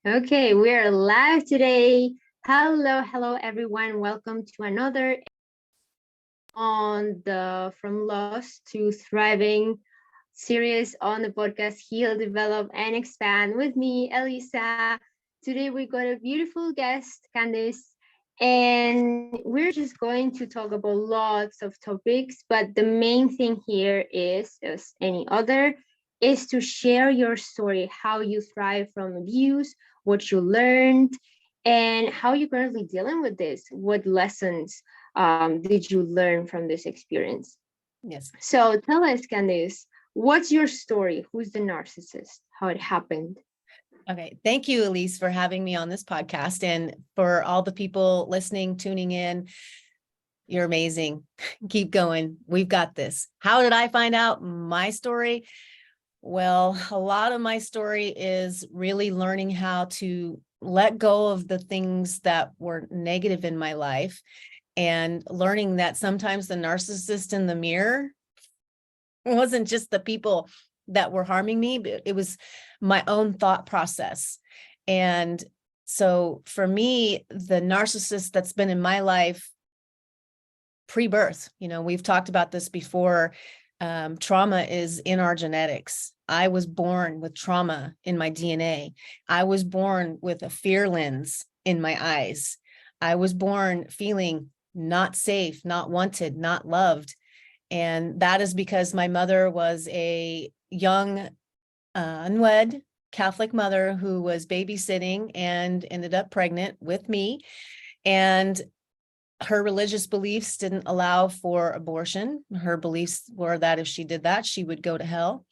Okay, we're live today. Hello, everyone. Welcome to another on the From Lost to Thriving series on the podcast Heal, Develop, and Expand with me, Elisa. Today we got a beautiful guest, Candice, and we're just going to talk about lots of topics, but the main thing here is, as any other, is to share your story, how you thrive from abuse, what you learned, and how you're currently dealing with this. What lessons did you learn from this experience? Yes. So tell us, Candice, what's your story? Who's the narcissist? How it happened? Okay. Thank you, Elise, for having me on this podcast. And for all the people listening, tuning in, you're amazing. Keep going. We've got this. How did I find out my story? Well, a lot of my story is really learning how to let go of the things that were negative in my life and learning that sometimes the narcissist in the mirror wasn't just the people that were harming me, but it was my own thought process. And so for me, the narcissist that's been in my life pre-birth, we've talked about this before. Trauma is in our genetics. I was born with trauma in my DNA. I was born with a fear lens in my eyes. I was born feeling not safe, not wanted, not loved. And that is because my mother was a young, unwed Catholic mother who was babysitting and ended up pregnant with me. And her religious beliefs didn't allow for abortion. Her beliefs were that if she did that, she would go to hell.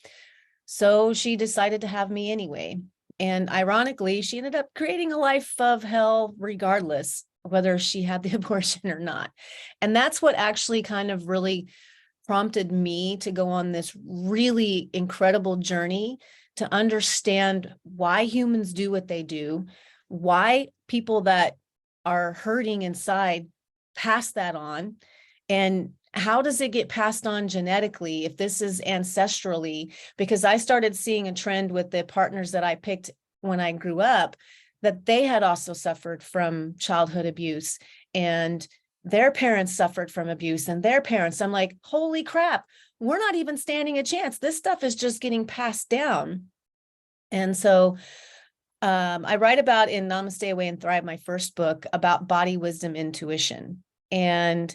So she decided to have me anyway. And ironically, she ended up creating a life of hell regardless, whether she had the abortion or not. And that's what actually kind of really prompted me to go on this really incredible journey to understand why humans do what they do, why people that are hurting inside pass that on, and how does it get passed on genetically if this is ancestrally? Because I started seeing a trend with the partners that I picked when I grew up, that they had also suffered from childhood abuse, and their parents suffered from abuse, and their parents. I'm like, holy crap, we're not even standing a chance. This stuff is just getting passed down. And so I write about in Namaste, Away and Thrive, my first book, about body wisdom intuition. And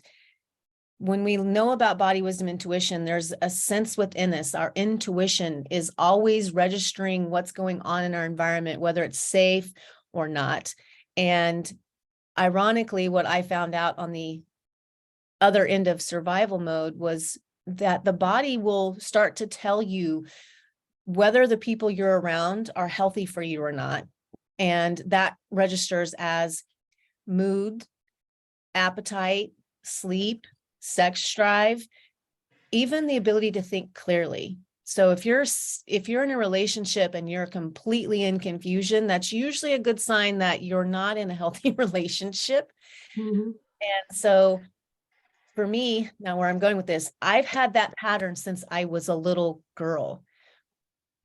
when we know about body wisdom intuition, there's a sense within us. Our intuition is always registering what's going on in our environment, whether it's safe or not. And ironically, what I found out on the other end of survival mode was that the body will start to tell you whether the people you're around are healthy for you or not. And that registers as mood, appetite, sleep, sex drive, even the ability to think clearly. So if you're in a relationship and you're completely in confusion, that's usually a good sign that you're not in a healthy relationship. Mm-hmm. And so for me, now where I'm going with this, I've had that pattern since I was a little girl.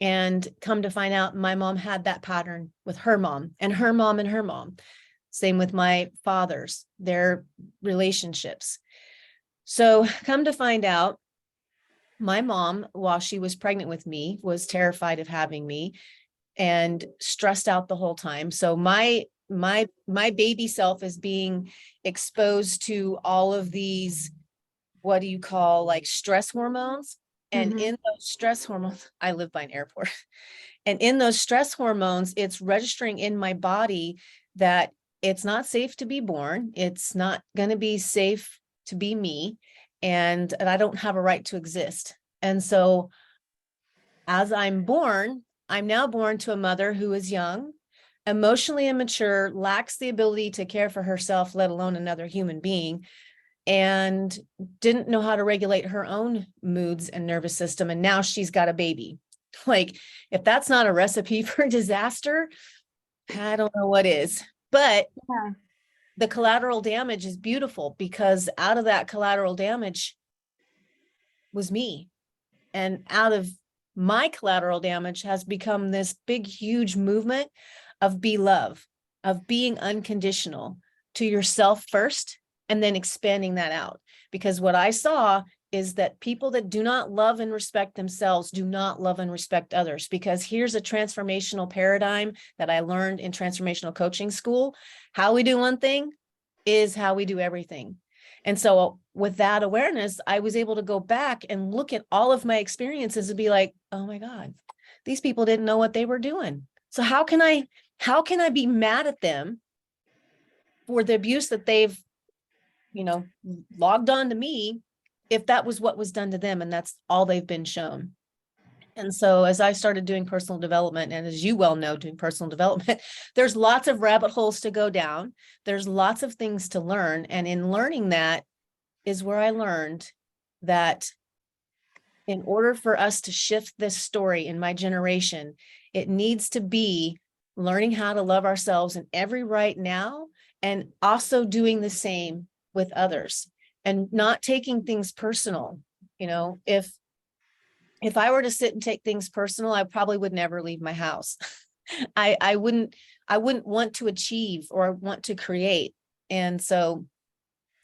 And come to find out, my mom had that pattern with her mom and her mom and her mom. Same with my fathers, their relationships. So come to find out, my mom, while she was pregnant with me, was terrified of having me and stressed out the whole time. So my baby self is being exposed to all of these, what do you call, like stress hormones? And in those stress hormones, I live by an airport. And in those stress hormones, it's registering in my body that it's not safe to be born. It's not going to be safe to be me. And I don't have a right to exist. And so as I'm now born to a mother who is young, emotionally immature, lacks the ability to care for herself, let alone another human being, and didn't know how to regulate her own moods and nervous system. And now she's got a baby. Like, if that's not a recipe for disaster, I don't know what is. But Yeah. the collateral damage is beautiful, because out of that collateral damage was me. And out of my collateral damage has become this big, huge movement of be love, of being unconditional to yourself first, and then expanding that out. Because what I saw is that people that do not love and respect themselves do not love and respect others. Because here's a transformational paradigm that I learned in transformational coaching school. How we do one thing is how we do everything. And so with that awareness, I was able to go back and look at all of my experiences and be like, oh my God, these people didn't know what they were doing. So how can I be mad at them for the abuse that they've, logged on to me, if that was what was done to them and that's all they've been shown? And so as I started doing personal development, and as you well know, doing personal development, there's lots of rabbit holes to go down. There's lots of things to learn. And in learning that is where I learned that in order for us to shift this story in my generation, it needs to be learning how to love ourselves in every right now, and also doing the same with others and not taking things personal. If I were to sit and take things personal, I probably would never leave my house. I wouldn't want to achieve or want to create. And so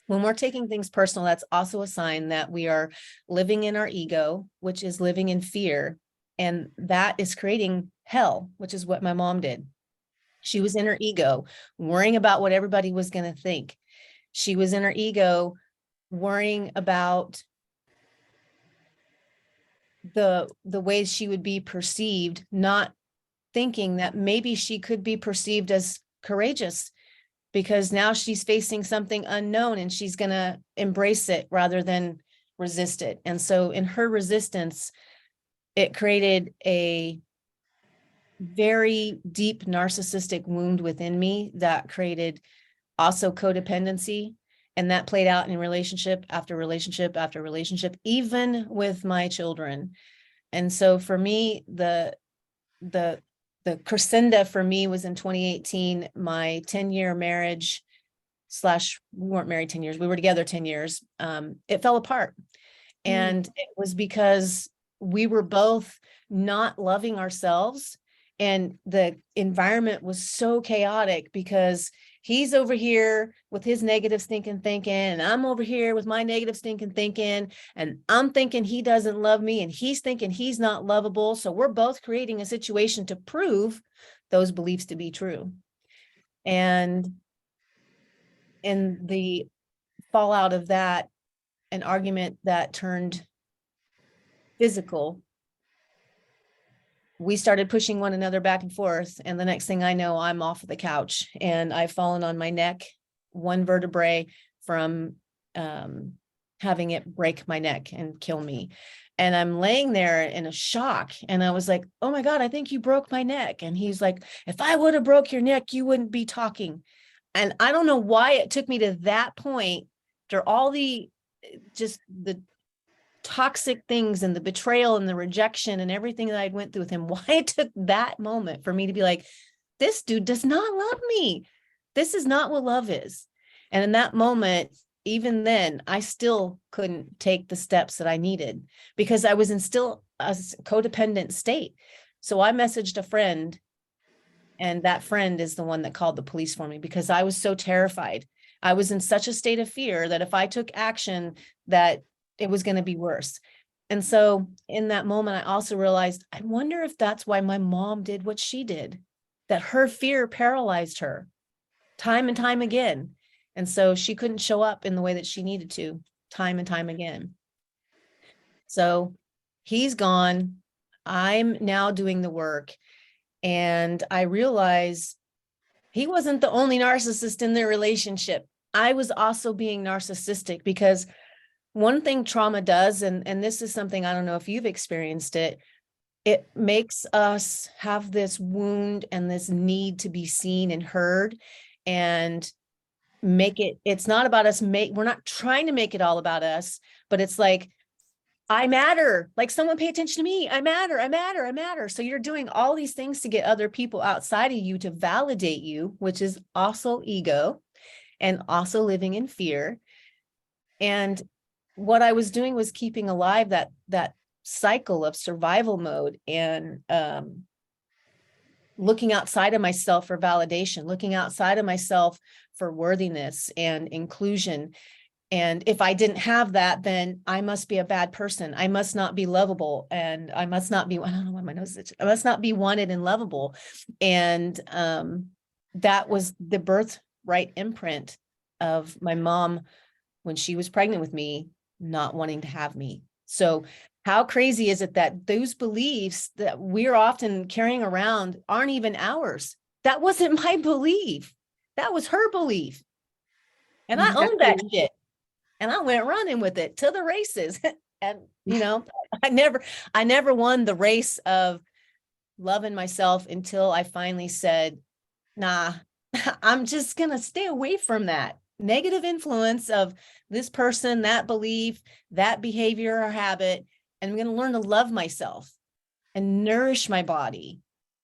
when we're taking things personal, that's also a sign that we are living in our ego, which is living in fear. And that is creating hell, which is what my mom did. She was in her ego, worrying about what everybody was going to think. She was in her ego, worrying about the ways she would be perceived, not thinking that maybe she could be perceived as courageous, because now she's facing something unknown and she's going to embrace it rather than resist it. And so in her resistance, it created a very deep narcissistic wound within me that created also codependency. And that played out in relationship after relationship after relationship, even with my children. And so for me, the crescendo for me was in 2018, my 10-year marriage / we weren't married 10 years. We were together 10 years. It fell apart. And it was because we were both not loving ourselves. And the environment was so chaotic because he's over here with his negative stinking thinking, and I'm over here with my negative stinking thinking, and I'm thinking he doesn't love me, and he's thinking he's not lovable. So we're both creating a situation to prove those beliefs to be true. And in the fallout of that, an argument that turned physical, we started pushing one another back and forth. And the next thing I know, I'm off of the couch and I've fallen on my neck, one vertebrae from having it break my neck and kill me. And I'm laying there in a shock. And I was like, oh my God, I think you broke my neck. And he's like, if I would have broke your neck, you wouldn't be talking. And I don't know why it took me to that point, after all the toxic things and the betrayal and the rejection and everything that I went through with him, why it took that moment for me to be like, this dude does not love me. This is not what love is. And in that moment, even then, I still couldn't take the steps that I needed because I was in still a codependent state. So I messaged a friend, and that friend is the one that called the police for me because I was so terrified. I was in such a state of fear that if I took action, that it was going to be worse. And so in that moment, I also realized, I wonder if that's why my mom did what she did, that her fear paralyzed her time and time again. And so she couldn't show up in the way that she needed to time and time again. So he's gone. I'm now doing the work. And I realize he wasn't the only narcissist in their relationship. I was also being narcissistic because one thing trauma does, and this is something, I don't know if you've experienced it, it makes us have this wound and this need to be seen and heard, and it's not about us, we're not trying to make it all about us, but it's like, I matter, like someone pay attention to me, I matter, I matter, I matter. So you're doing all these things to get other people outside of you to validate you, which is also ego and also living in fear. And what I was doing was keeping alive that cycle of survival mode. And looking outside of myself for validation, looking outside of myself for worthiness and inclusion. And if I didn't have that, then I must be a bad person. I must not be lovable. And I must not be, I don't know why my nose is itching. I must not be wanted and lovable. And that was the birthright imprint of my mom when she was pregnant with me, not wanting to have me. So how crazy is it that those beliefs that we're often carrying around aren't even ours? That wasn't my belief. That was her belief. And I owned that shit. And I went running with it to the races. And, you know, I never won the race of loving myself until I finally said, nah, I'm just going to stay away from that negative influence of this person, that belief, that behavior or habit. And I'm going to learn to love myself and nourish my body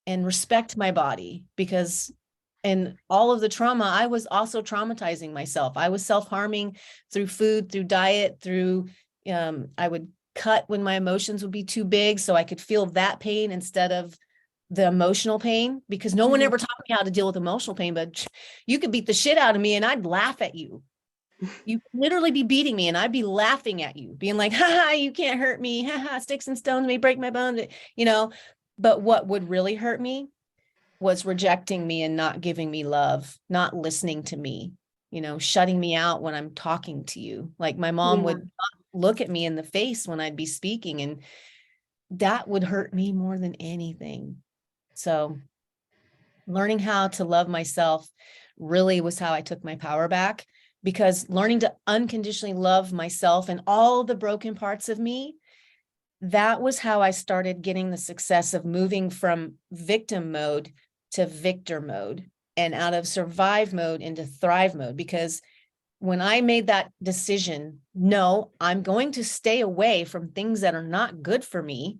and respect my body, because in all of the trauma, I was also traumatizing myself. I was self-harming through food, through diet, through, I would cut when my emotions would be too big so I could feel that pain instead of the emotional pain, because no one ever taught me how to deal with emotional pain. But you could beat the shit out of me and I'd laugh at you. You literally be beating me and I'd be laughing at you, being like, haha, you can't hurt me. Haha, sticks and stones may break my bones, you know. But what would really hurt me was rejecting me and not giving me love, not listening to me, you know, shutting me out when I'm talking to you. Like my mom would not look at me in the face when I'd be speaking, and that would hurt me more than anything. So learning how to love myself really was how I took my power back, because learning to unconditionally love myself and all the broken parts of me, that was how I started getting the success of moving from victim mode to victor mode, and out of survive mode into thrive mode. Because when I made that decision, no, I'm going to stay away from things that are not good for me,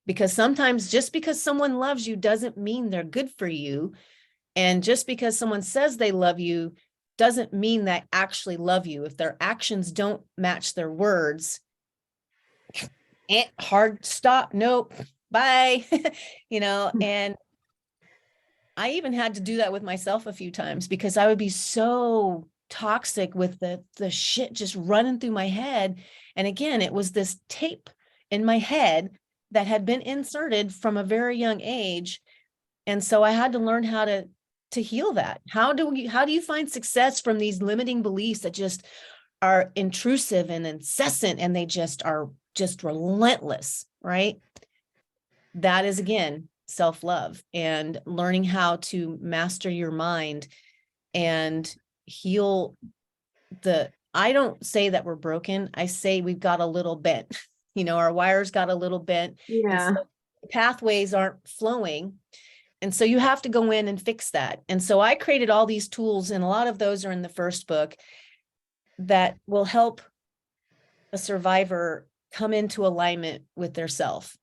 because sometimes just because someone loves you doesn't mean they're good for you. And just because someone says they love you doesn't mean they actually love you. If their actions don't match their words, hard stop, nope, bye, you know. And I even had to do that with myself a few times, because I would be so toxic with the shit just running through my head. And again, it was this tape in my head that had been inserted from a very young age. And so I had to learn how to heal that. How do you find success from these limiting beliefs that just are intrusive and incessant, and they just are just relentless, right? That is, again, self-love and learning how to master your mind and heal I don't say that we're broken. I say we've got a little bent, you know, our wires got a little bent. Yeah. And so pathways aren't flowing. And so you have to go in and fix that. And so I created all these tools, and a lot of those are in the first book, that will help a survivor come into alignment with their self.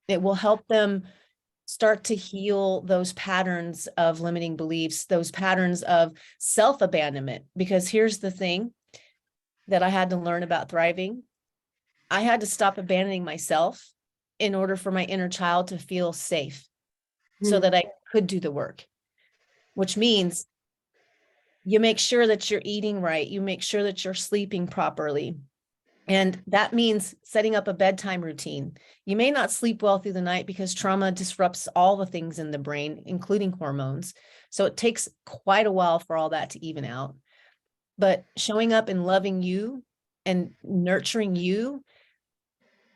It will help them start to heal those patterns of limiting beliefs, those patterns of self-abandonment. Because here's the thing that I had to learn about thriving. I had to stop abandoning myself in order for my inner child to feel safe, so that I could do the work, which means you make sure that you're eating right. You make sure that you're sleeping properly. And that means setting up a bedtime routine. You may not sleep well through the night because trauma disrupts all the things in the brain, including hormones. So it takes quite a while for all that to even out. But showing up and loving you and nurturing you,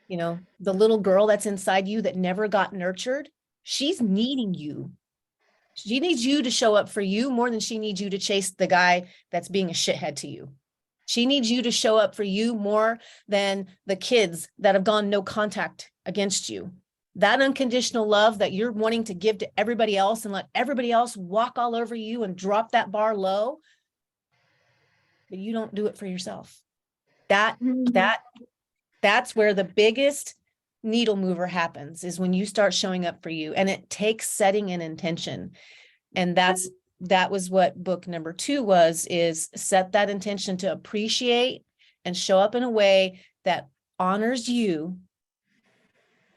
you know, the little girl that's inside you that never got nurtured, she's needing you. She needs you to show up for you more than she needs you to chase the guy that's being a shithead to you. She needs you to show up for you more than the kids that have gone no contact against you. That unconditional love that you're wanting to give to everybody else and let everybody else walk all over you and drop that bar low, but you don't do it for yourself. That's where the biggest needle mover happens, is when you start showing up for you. And it takes setting an intention. And that was what book number 2 was, is set that intention to appreciate and show up in a way that honors you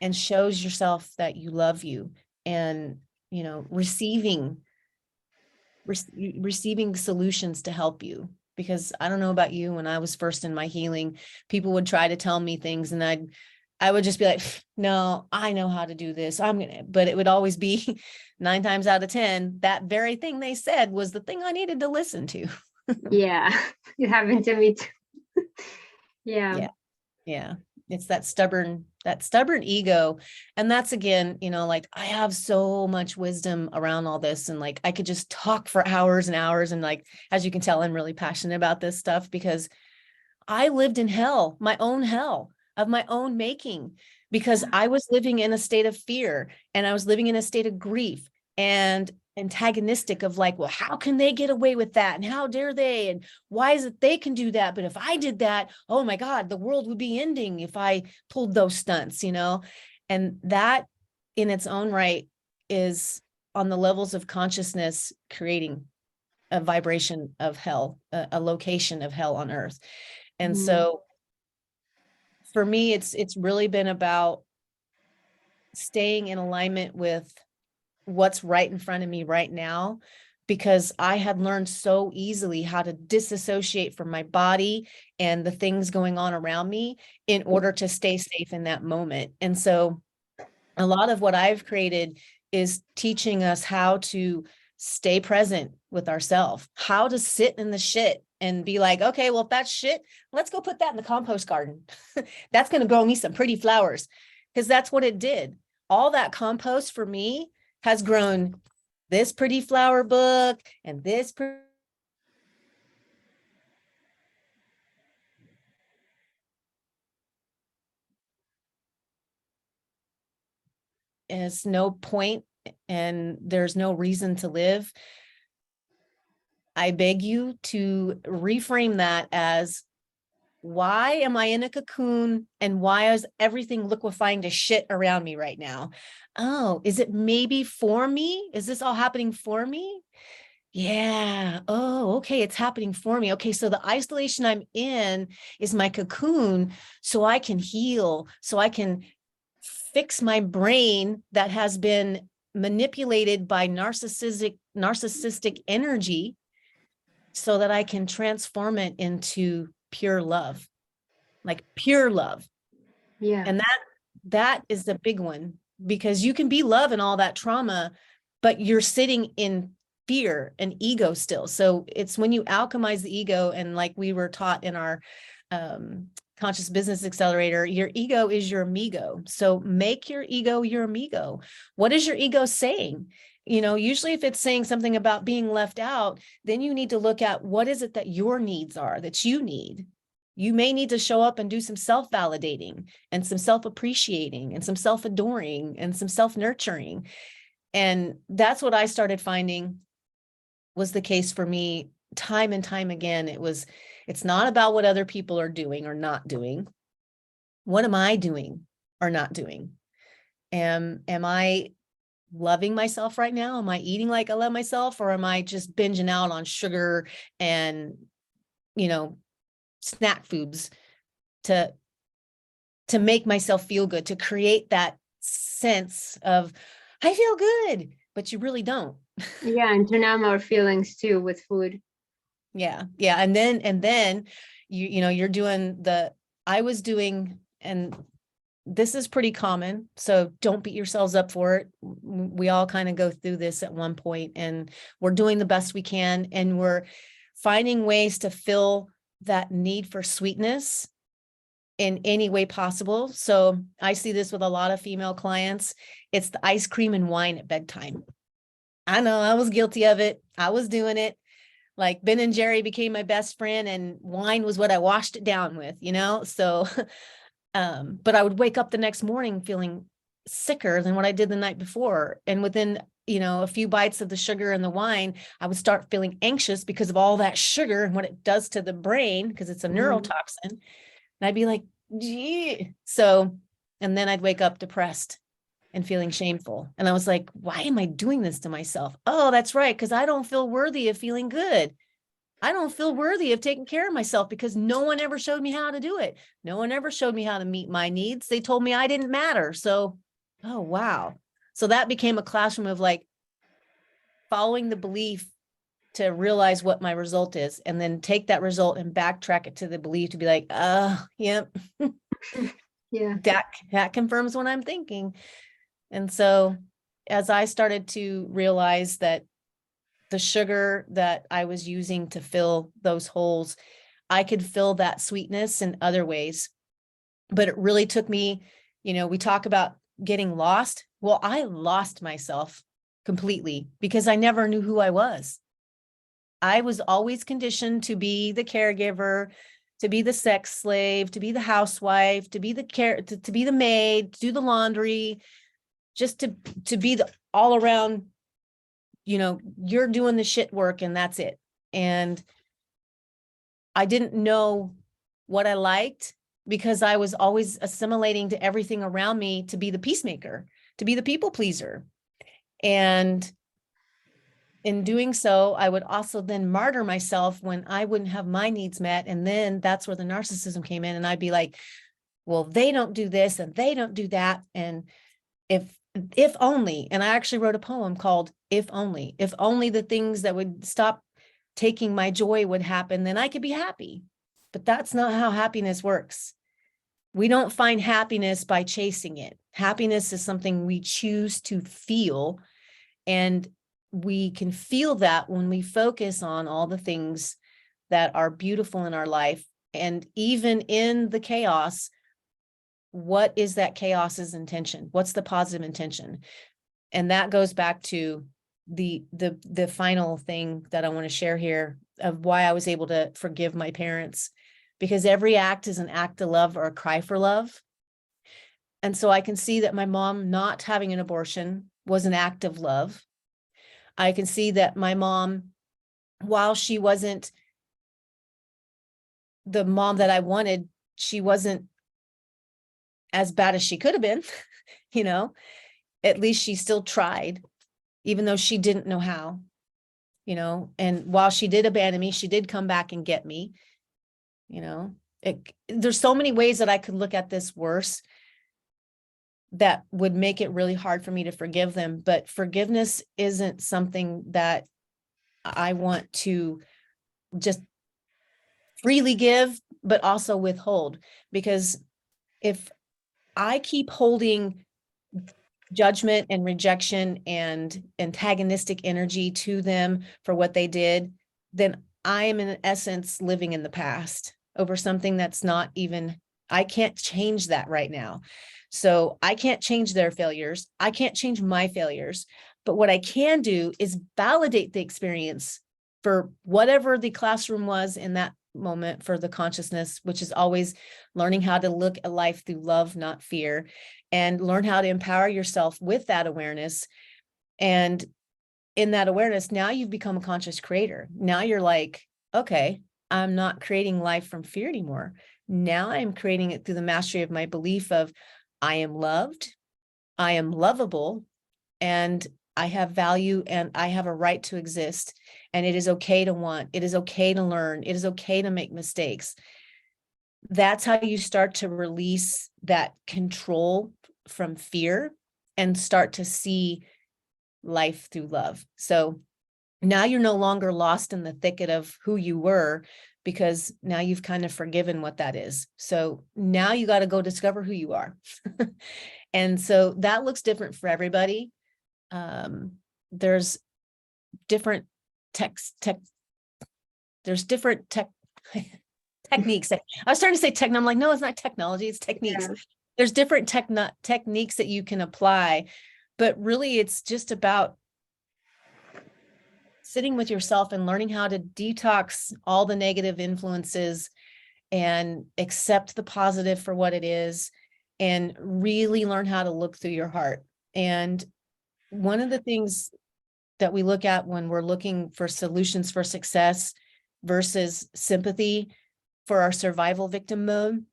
and shows yourself that you love you. And you know, receiving solutions to help you. Because I don't know about you, when I was first in my healing, people would try to tell me things and I would just be like, no, I know how to do this. But it would always be 9 times out of 10, that very thing they said was the thing I needed to listen to. Yeah, it happened to me too. Yeah. Yeah. It's that stubborn ego. And that's, again, you know, like, I have so much wisdom around all this, and like, I could just talk for hours and hours. And like, as you can tell, I'm really passionate about this stuff because I lived in hell, my own hell of my own making, because I was living in a state of fear, and I was living in a state of grief and antagonistic of like, well, how can they get away with that? And how dare they? And why is it they can do that? But if I did that, oh my God, the world would be ending if I pulled those stunts, you know? And that in its own right is, on the levels of consciousness, creating a vibration of hell, a location of hell on earth. And so for me, it's really been about staying in alignment with what's right in front of me right now, because I had learned so easily how to disassociate from my body and the things going on around me in order to stay safe in that moment. And so a lot of what I've created is teaching us how to stay present with ourselves, how to sit in the shit and be like, okay, well, if that's shit, let's go put that in the compost garden. That's going to grow me some pretty flowers, because that's what it did. All that compost for me has grown this pretty flower book and this is no point, and there's no reason to live. I beg you to reframe that as, why am I in a cocoon, and why is everything liquefying to shit around me right now? Oh, is it maybe for me? Is this all happening for me? Yeah. Oh, okay. It's happening for me. Okay. So the isolation I'm in is my cocoon, so I can heal, so I can fix my brain that has been manipulated by narcissistic energy, so that I can transform it into pure love, like pure love. Yeah. And that is the big one, because you can be love and all that trauma, but you're sitting in fear and ego still. So it's when you alchemize the ego, and like we were taught in our conscious business accelerator, your ego is your amigo. So make your ego your amigo. What is your ego saying? You know, usually if it's saying something about being left out, then you need to look at what is it that your needs are, that you need. You may need to show up and do some self-validating and some self-appreciating and some self-adoring and some self-nurturing. And that's what I started finding was the case for me time and time again. It's not about what other people are doing or not doing. What am I doing or not doing? Am I loving myself right now? Am I eating like I love myself, or am I just binging out on sugar and, you know, snack foods to make myself feel good, to create that sense of I feel good, but you really don't. Yeah, and to numb our feelings too with food. Yeah. And then you know, you're doing I was doing, and this is pretty common, so don't beat yourselves up for it. We all kind of go through this at one point, and we're doing the best we can, and we're finding ways to fill that need for sweetness in any way possible. So I see this with a lot of female clients. It's the ice cream and wine at bedtime. I know, I was guilty of it. I was doing it. Like Ben and Jerry became my best friend, and wine was what I washed it down with, you know? So, but I would wake up the next morning feeling sicker than what I did the night before. And within, you know, a few bites of the sugar and the wine, I would start feeling anxious because of all that sugar and what it does to the brain, because it's a neurotoxin. And I'd be like, gee. So, and then I'd wake up depressed and feeling shameful. And I was like, why am I doing this to myself? Oh, that's right. Because I don't feel worthy of feeling good. I don't feel worthy of taking care of myself, because no one ever showed me how to do it. No one ever showed me how to meet my needs. They told me I didn't matter. So, oh, wow. So that became a classroom of like, following the belief to realize what my result is, and then take that result and backtrack it to the belief to be like, yep, Yeah. that confirms what I'm thinking. And so as I started to realize that the sugar that I was using to fill those holes, I could fill that sweetness in other ways. But it really took me, we talk about getting lost. Well, I lost myself completely because I never knew who I was. I was always conditioned to be the caregiver, to be the sex slave, to be the housewife, to be to be the maid, to do the laundry, just to be the all around, you're doing the shit work and that's it. And I didn't know what I liked because I was always assimilating to everything around me to be the peacemaker, to be the people pleaser. And in doing so, I would also then martyr myself when I wouldn't have my needs met. And then that's where the narcissism came in. And I'd be like, well, they don't do this and they don't do that. And if only, and I actually wrote a poem called if only the things that would stop taking my joy would happen, then I could be happy. But that's not how happiness works. We don't find happiness by chasing it. Happiness is something we choose to feel, and we can feel that when we focus on all the things that are beautiful in our life. And even in the chaos, what is that chaos's intention? What's the positive intention? And that goes back to the final thing that I want to share here of why I was able to forgive my parents, because every act is an act of love or a cry for love. And so I can see that my mom not having an abortion was an act of love. I can see that my mom, while she wasn't the mom that I wanted, she wasn't as bad as she could have been, at least she still tried, even though she didn't know how, and while she did abandon me, she did come back and get me, there's so many ways that I could look at this worse that would make it really hard for me to forgive them. But forgiveness isn't something that I want to just freely give, but also withhold, because if I keep holding judgment and rejection and antagonistic energy to them for what they did, then I am in essence living in the past over something that's not even, I can't change that right now. So I can't change their failures. I can't change my failures. But what I can do is validate the experience for whatever the classroom was in that moment for the consciousness, which is always learning how to look at life through love, not fear, and learn how to empower yourself with that awareness. And in that awareness, now you've become a conscious creator. Now you're like, okay, I'm not creating life from fear anymore. Now I'm creating it through the mastery of my belief of I am loved, I am lovable, and I have value, and I have a right to exist. And it is okay to want, it is okay to learn, it is okay to make mistakes. That's how you start to release that control from fear and start to see life through love. So now you're no longer lost in the thicket of who you were, because now you've kind of forgiven what that is. So now you got to go discover who you are. And so that looks different for everybody. There's different there's different techniques. I was starting to say techno. I'm like, no, it's not technology, it's techniques. Yeah. There's different techniques that you can apply, but really it's just about sitting with yourself and learning how to detox all the negative influences and accept the positive for what it is, and really learn how to look through your heart. And one of the things that we look at when we're looking for solutions for success versus sympathy for our survival victim mode.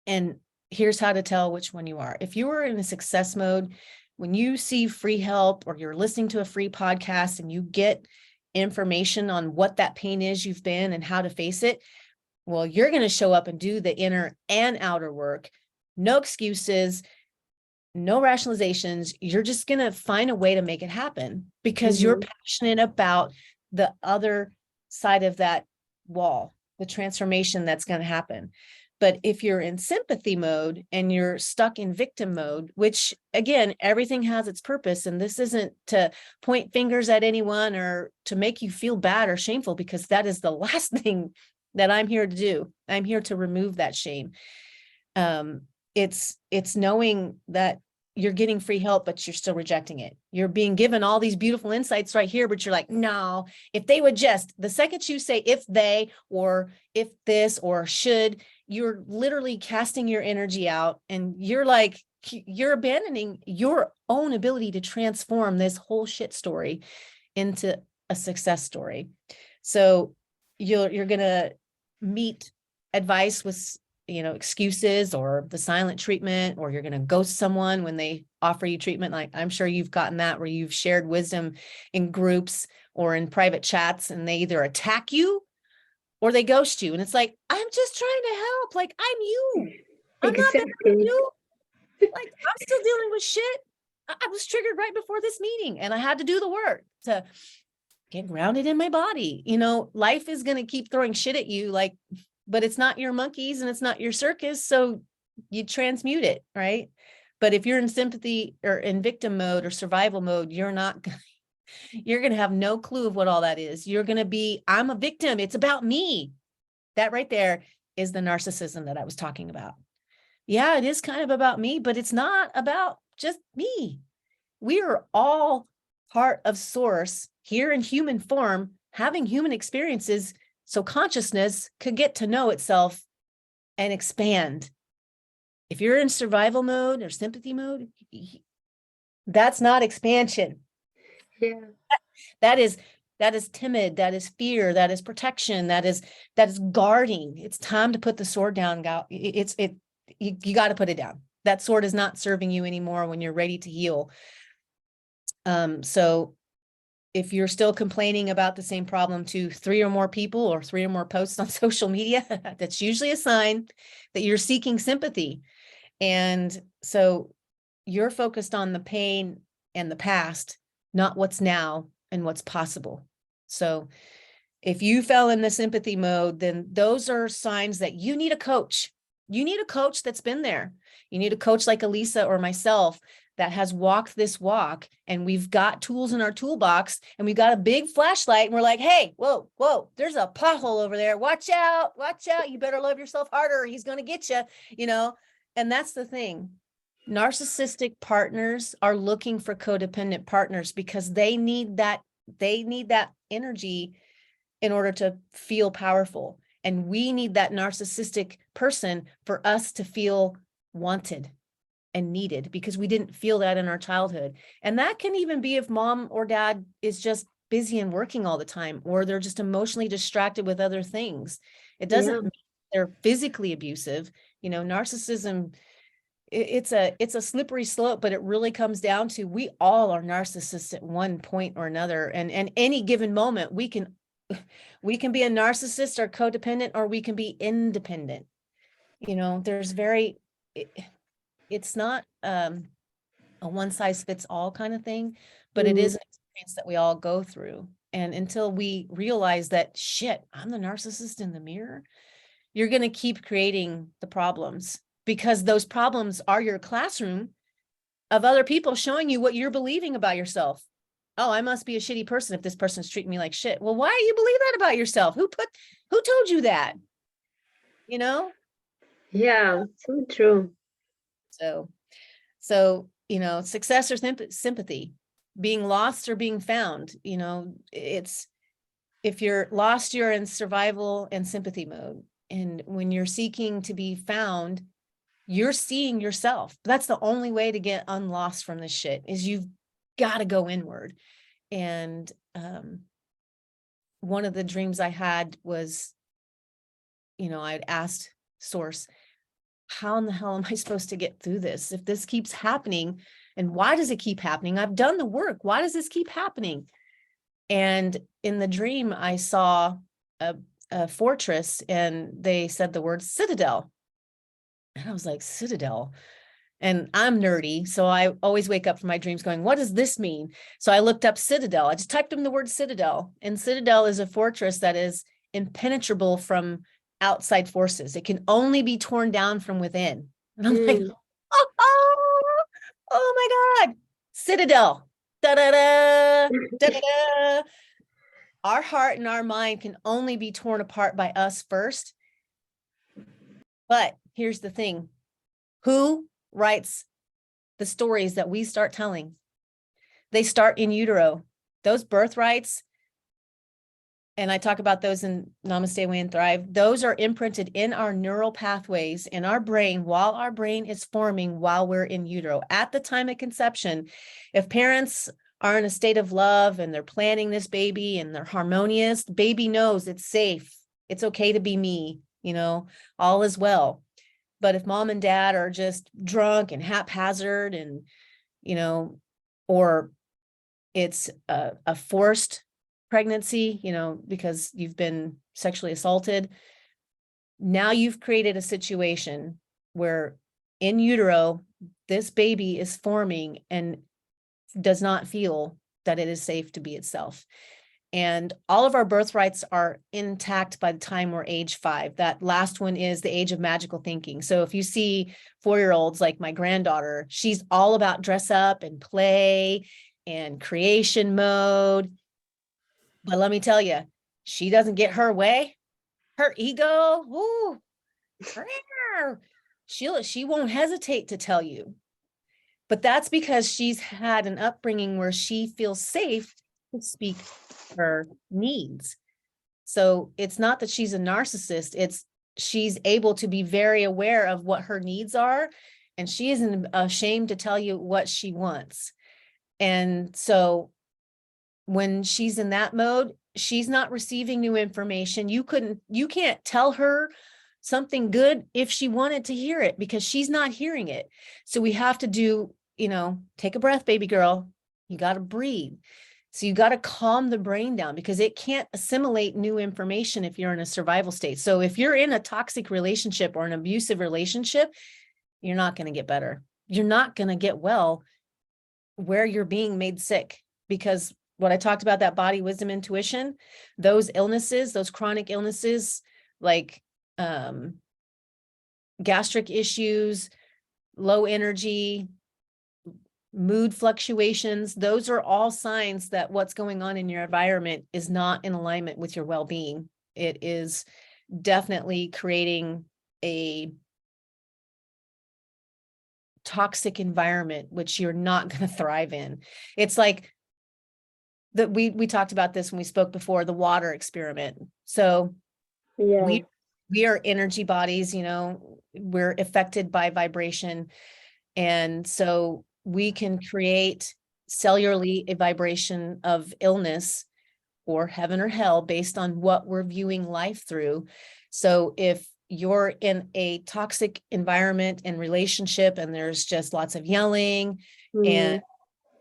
And here's how to tell which one you are. If you are in a success mode, when you see free help or you're listening to a free podcast and you get information on what that pain is you've been and how to face it, well, you're going to show up and do the inner and outer work. No excuses, no rationalizations. You're just going to find a way to make it happen because you're passionate about the other side of that wall, the transformation that's going to happen. But if you're in sympathy mode and you're stuck in victim mode, which again, everything has its purpose. And this isn't to point fingers at anyone or to make you feel bad or shameful, because that is the last thing that I'm here to do. I'm here to remove that shame. It's knowing that you're getting free help, but you're still rejecting it. You're being given all these beautiful insights right here, but you're like, no, if they would just, the second you say if they, or if this, or should, you're literally casting your energy out, and you're like, you're abandoning your own ability to transform this whole shit story into a success story. So you're going to meet advice with, excuses or the silent treatment, or you're going to ghost someone when they offer you treatment. Like, I'm sure you've gotten that, where you've shared wisdom in groups or in private chats, and they either attack you or they ghost you. And it's like, I'm just trying to help. Like, I'm you. I'm not better than you. Like, I'm still dealing with shit. I was triggered right before this meeting, and I had to do the work to get grounded in my body. Life is going to keep throwing shit at you, like, but it's not your monkeys and it's not your circus. So you transmute it, right? But if you're in sympathy or in victim mode or survival mode, you're going to have no clue of what all that is. You're going to be, I'm a victim. It's about me. That right there is the narcissism that I was talking about. Yeah, it is kind of about me, but it's not about just me. We are all part of source here in human form, having human experiences, so consciousness could get to know itself and expand. If you're in survival mode or sympathy mode, that's not expansion. Yeah. That is timid. That is fear. That is protection. That is guarding. It's time to put the sword down. You got to put it down. That sword is not serving you anymore when you're ready to heal. So if you're still complaining about the same problem to 3 or more people or 3 or more posts on social media, that's usually a sign that you're seeking sympathy. And so you're focused on the pain and the past, not what's now and what's possible. So if you fell in the sympathy mode, then those are signs that you need a coach. You need a coach that's been there. You need a coach like Elisa or myself that has walked this walk, and we've got tools in our toolbox, and we've got a big flashlight, and we're like, hey, whoa, there's a pothole over there. Watch out. You better love yourself harder, or he's going to get you, and that's the thing. Narcissistic partners are looking for codependent partners because they need that energy in order to feel powerful. And we need that narcissistic person for us to feel wanted and needed, because we didn't feel that in our childhood. And that can even be if mom or dad is just busy and working all the time, or they're just emotionally distracted with other things. It doesn't mean they're physically abusive. Narcissism, it's a slippery slope, but it really comes down to, we all are narcissists at one point or another. And any given moment, we can be a narcissist or codependent, or we can be independent. It's not a one size fits all kind of thing, but it is an experience that we all go through. And until we realize that, shit, I'm the narcissist in the mirror, you're going to keep creating the problems, because those problems are your classroom of other people showing you what you're believing about yourself. Oh, I must be a shitty person if this person's treating me like shit. Well, why do you believe that about yourself? Who told you that? Yeah, so true. So, success or sympathy, being lost or being found, it's, if you're lost, you're in survival and sympathy mode. And when you're seeking to be found, you're seeing yourself. That's the only way to get unlost from this shit, is you've got to go inward. And one of the dreams I had was, I'd asked Source, how in the hell am I supposed to get through this? If this keeps happening, and why does it keep happening? I've done the work. Why does this keep happening? And in the dream, I saw a fortress, and they said the word citadel. And I was like, citadel? And I'm nerdy, so I always wake up from my dreams going, what does this mean? So I looked up citadel. I just typed in the word citadel, and citadel is a fortress that is impenetrable from outside forces. It can only be torn down from within. And I'm like, oh my God, citadel. Da da da da da da. Our heart and our mind can only be torn apart by us first. But here's the thing. Who writes the stories that we start telling? They start in utero. Those birthrights, and I talk about those in Namaste, Way and Thrive, those are imprinted in our neural pathways in our brain while our brain is forming, while we're in utero. At the time of conception, if parents are in a state of love and they're planning this baby and they're harmonious, the baby knows it's safe. It's okay to be me, all is well. But if mom and dad are just drunk and haphazard and, or it's a forced pregnancy, because you've been sexually assaulted, now you've created a situation where in utero, this baby is forming and does not feel that it is safe to be itself. And all of our birthrights are intact by the time we're age 5. That last one is the age of magical thinking. So if you see 4-year-olds like my granddaughter, she's all about dress up and play and creation mode. But let me tell you, she doesn't get her way. Her ego, ooh, she won't hesitate to tell you. But that's because she's had an upbringing where she feels safe to speak her needs. So it's not that she's a narcissist, it's she's able to be very aware of what her needs are, and she isn't ashamed to tell you what she wants. And so when she's in that mode, she's not receiving new information. You can't tell her something good if she wanted to hear it, because she's not hearing it. So we have to do, take a breath, baby girl. You got to breathe. So you got to calm the brain down, because it can't assimilate new information if you're in a survival state. So if you're in a toxic relationship or an abusive relationship, you're not going to get better. You're not going to get well where you're being made sick, because what I talked about, that body, wisdom, intuition, those illnesses, those chronic illnesses like gastric issues, low energy, mood fluctuations, those are all signs that what's going on in your environment is not in alignment with your well-being. It is definitely creating a toxic environment, which you're not going to thrive in. It's like that we talked about this when we spoke before, the water experiment. So we are energy bodies, we're affected by vibration. And so we can create cellularly a vibration of illness or heaven or hell based on what we're viewing life through. So if you're in a toxic environment and relationship, and there's just lots of yelling and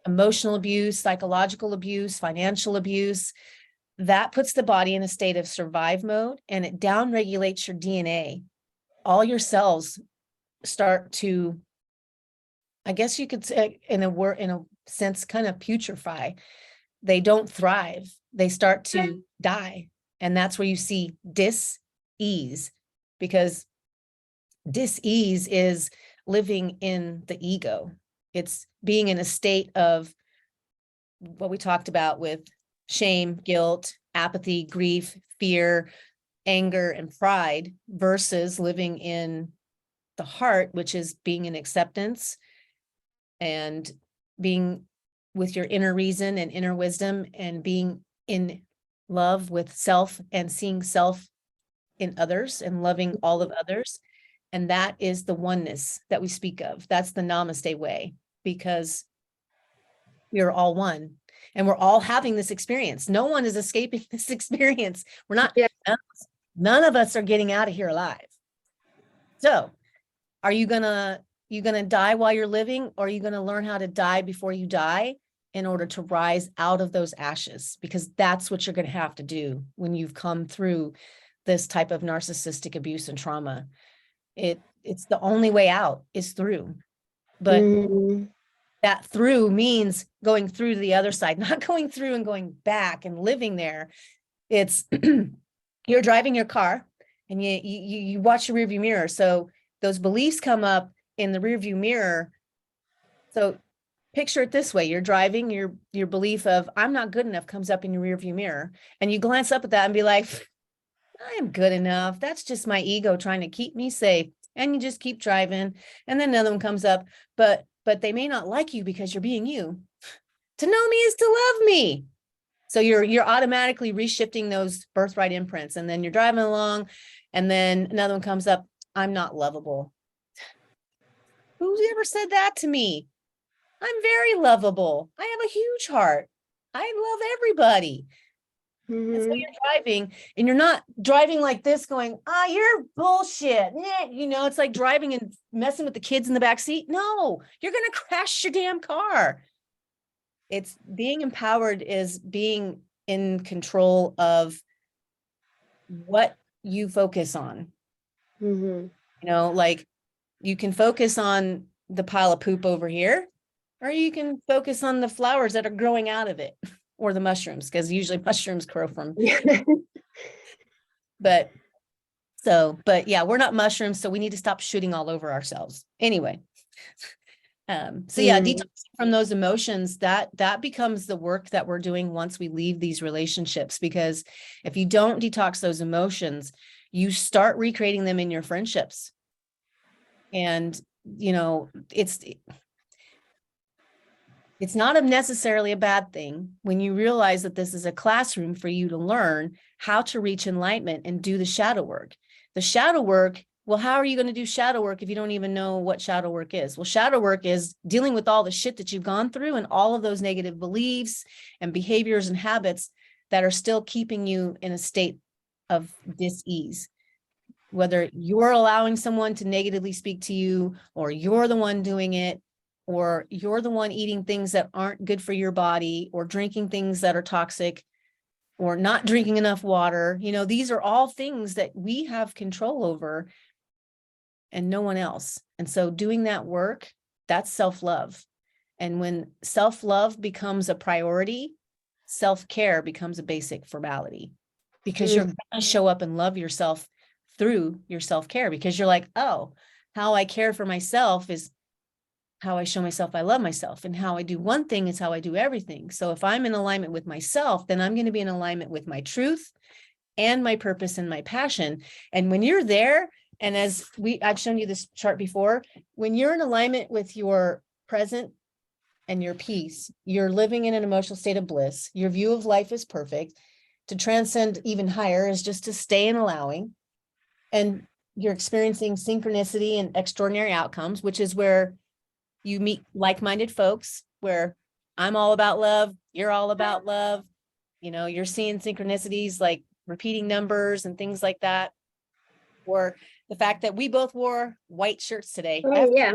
emotional abuse, psychological abuse, financial abuse, that puts the body in a state of survive mode, and it downregulates your DNA. All your cells start to, I guess you could say in a sense, kind of putrefy. They don't thrive. They start to die. And that's where you see dis-ease, because dis-ease is living in the ego. It's being in a state of what we talked about with shame, guilt, apathy, grief, fear, anger, and pride, versus living in the heart, which is being in acceptance and being with your inner reason and inner wisdom, and being in love with self and seeing self in others and loving all of others. And that is the oneness that we speak of. That's the Namaste way, because we're all one and we're all having this experience. No one is escaping this experience. We're not, none of us are getting out of here alive. So are you gonna die while you're living, or are you gonna learn how to die before you die in order to rise out of those ashes? Because that's what you're gonna have to do when you've come through this type of narcissistic abuse and trauma. It's the only way out is through. But that through means going through to the other side, not going through and going back and living there. It's you're driving your car and you watch your rearview mirror. So those beliefs come up in the rearview mirror. So picture it this way: you're driving, your belief of I'm not good enough comes up in your rearview mirror, and you glance up at that and be like, I'm good enough. That's just my ego trying to keep me safe. And you just keep driving. And then another one comes up, but they may not like you because you're being you. To know me is to love me. So you're automatically reshifting those birthright imprints. And then you're driving along, and then another one comes up, I'm not lovable. Who's ever said that to me? I'm very lovable. I have a huge heart. I love everybody. And so you're driving, and you're not driving like this going, you're bullshit. You know, it's like driving and messing with the kids in the back seat. No, you're going to crash your damn car. It's being empowered is being in control of what you focus on. You know, like you can focus on the pile of poop over here, or you can focus on the flowers that are growing out of it, or the mushrooms, because usually mushrooms grow from. But yeah, we're not mushrooms, so we need to stop shooting all over ourselves. Anyway, so yeah, detoxing from those emotions, that becomes the work that we're doing once we leave these relationships, because if you don't detox those emotions, you start recreating them in your friendships. And, you know, it's not necessarily a bad thing when you realize that this is a classroom for you to learn how to reach enlightenment and do the shadow work. The shadow work, well, how are you going to do shadow work if you don't even know what shadow work is? Well, shadow work is dealing with all the shit that you've gone through and all of those negative beliefs and behaviors and habits that are still keeping you in a state of dis-ease. Whether you're allowing someone to negatively speak to you, or you're the one doing it, or you're the one eating things that aren't good for your body, or drinking things that are toxic, or not drinking enough water. You know, these are all things that we have control over and no one else. And so doing that work, that's self-love. And when self-love becomes a priority, self-care becomes a basic formality, because you're going to show up and love yourself through your self-care, because you're like, oh, how I care for myself is how I show myself I love myself, and how I do one thing is how I do everything. So if I'm in alignment with myself, then I'm going to be in alignment with my truth and my purpose and my passion. And when you're there, and as I've shown you this chart before, when you're in alignment with your present and your peace, you're living in an emotional state of bliss. Your view of life is perfect. To transcend even higher is just to stay in allowing. And you're experiencing synchronicity and extraordinary outcomes, which is where you meet like-minded folks, where I'm all about love, you're all about love. You know, you're seeing synchronicities like repeating numbers and things like that. Or the fact that we both wore white shirts today. Yeah.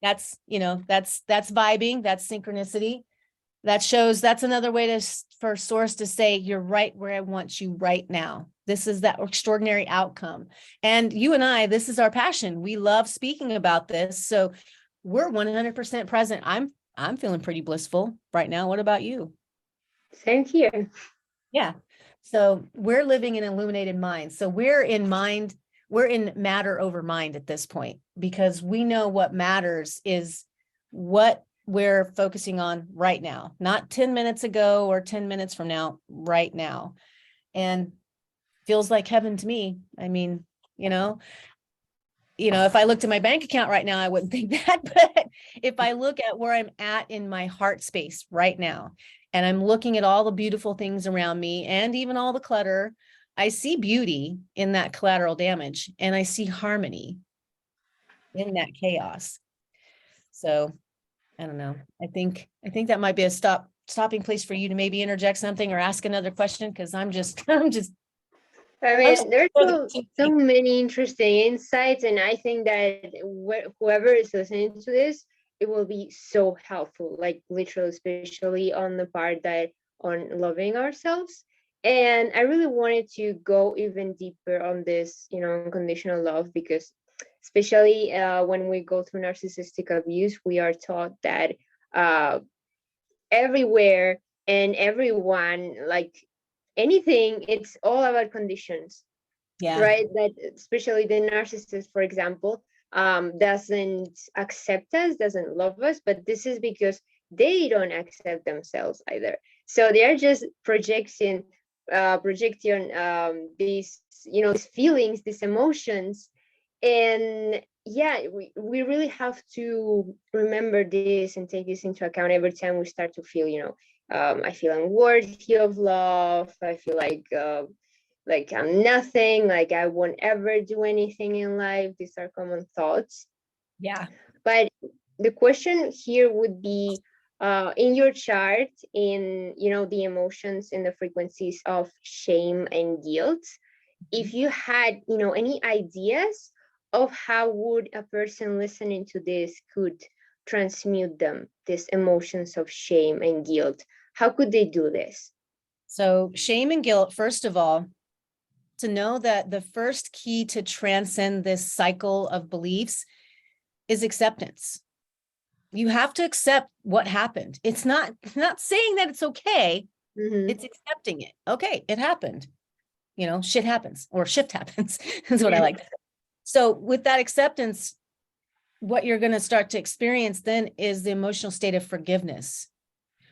That's, you know, that's vibing, that's synchronicity. That shows, that's another way for source to say, you're right where I want you right now. This is that extraordinary outcome. And you and I, this is our passion. We love speaking about this. So we're 100% present. I'm feeling pretty blissful right now. What about you? Same here. Yeah. So we're living in illuminated minds. So we're in matter over mind at this point, because we know what matters is what we're focusing on right now, not 10 minutes ago or 10 minutes from now, right now. And feels like heaven to me. I mean, you know, if I looked at my bank account right now, I wouldn't think that, but if I look at where I'm at in my heart space right now, and I'm looking at all the beautiful things around me and even all the clutter, I see beauty in that collateral damage, and I see harmony in that chaos. So I don't know. I think that might be a stopping place for you to maybe interject something or ask another question, because I'm just I mean, there's so many interesting insights, and I think that whoever is listening to this, it will be so helpful, like literally, especially on the part that on loving ourselves. And I really wanted to go even deeper on this, unconditional love, because especially when we go through narcissistic abuse. We are taught that everywhere and everyone, like anything, it's all about conditions. Yeah. Right? That especially the narcissist, for example, doesn't accept us, doesn't love us, but this is because they don't accept themselves either. So they are just projecting these, these feelings, these emotions. And yeah, we really have to remember this and take this into account every time we start to feel, I feel unworthy of love. I feel like I'm nothing, like I won't ever do anything in life. These are common thoughts. Yeah. But the question here would be, in your chart, in the emotions and the frequencies of shame and guilt, if you had any ideas of how would a person listening to this could transmute them, these emotions of shame and guilt, how could they do this? So shame and guilt, first of all, to know that the first key to transcend this cycle of beliefs is acceptance. You have to accept what happened. It's not saying that it's okay. Mm-hmm. It's accepting it. Okay, it happened. Shit happens, or shift happens is what I like to say. So with that acceptance, what you're going to start to experience then is the emotional state of forgiveness,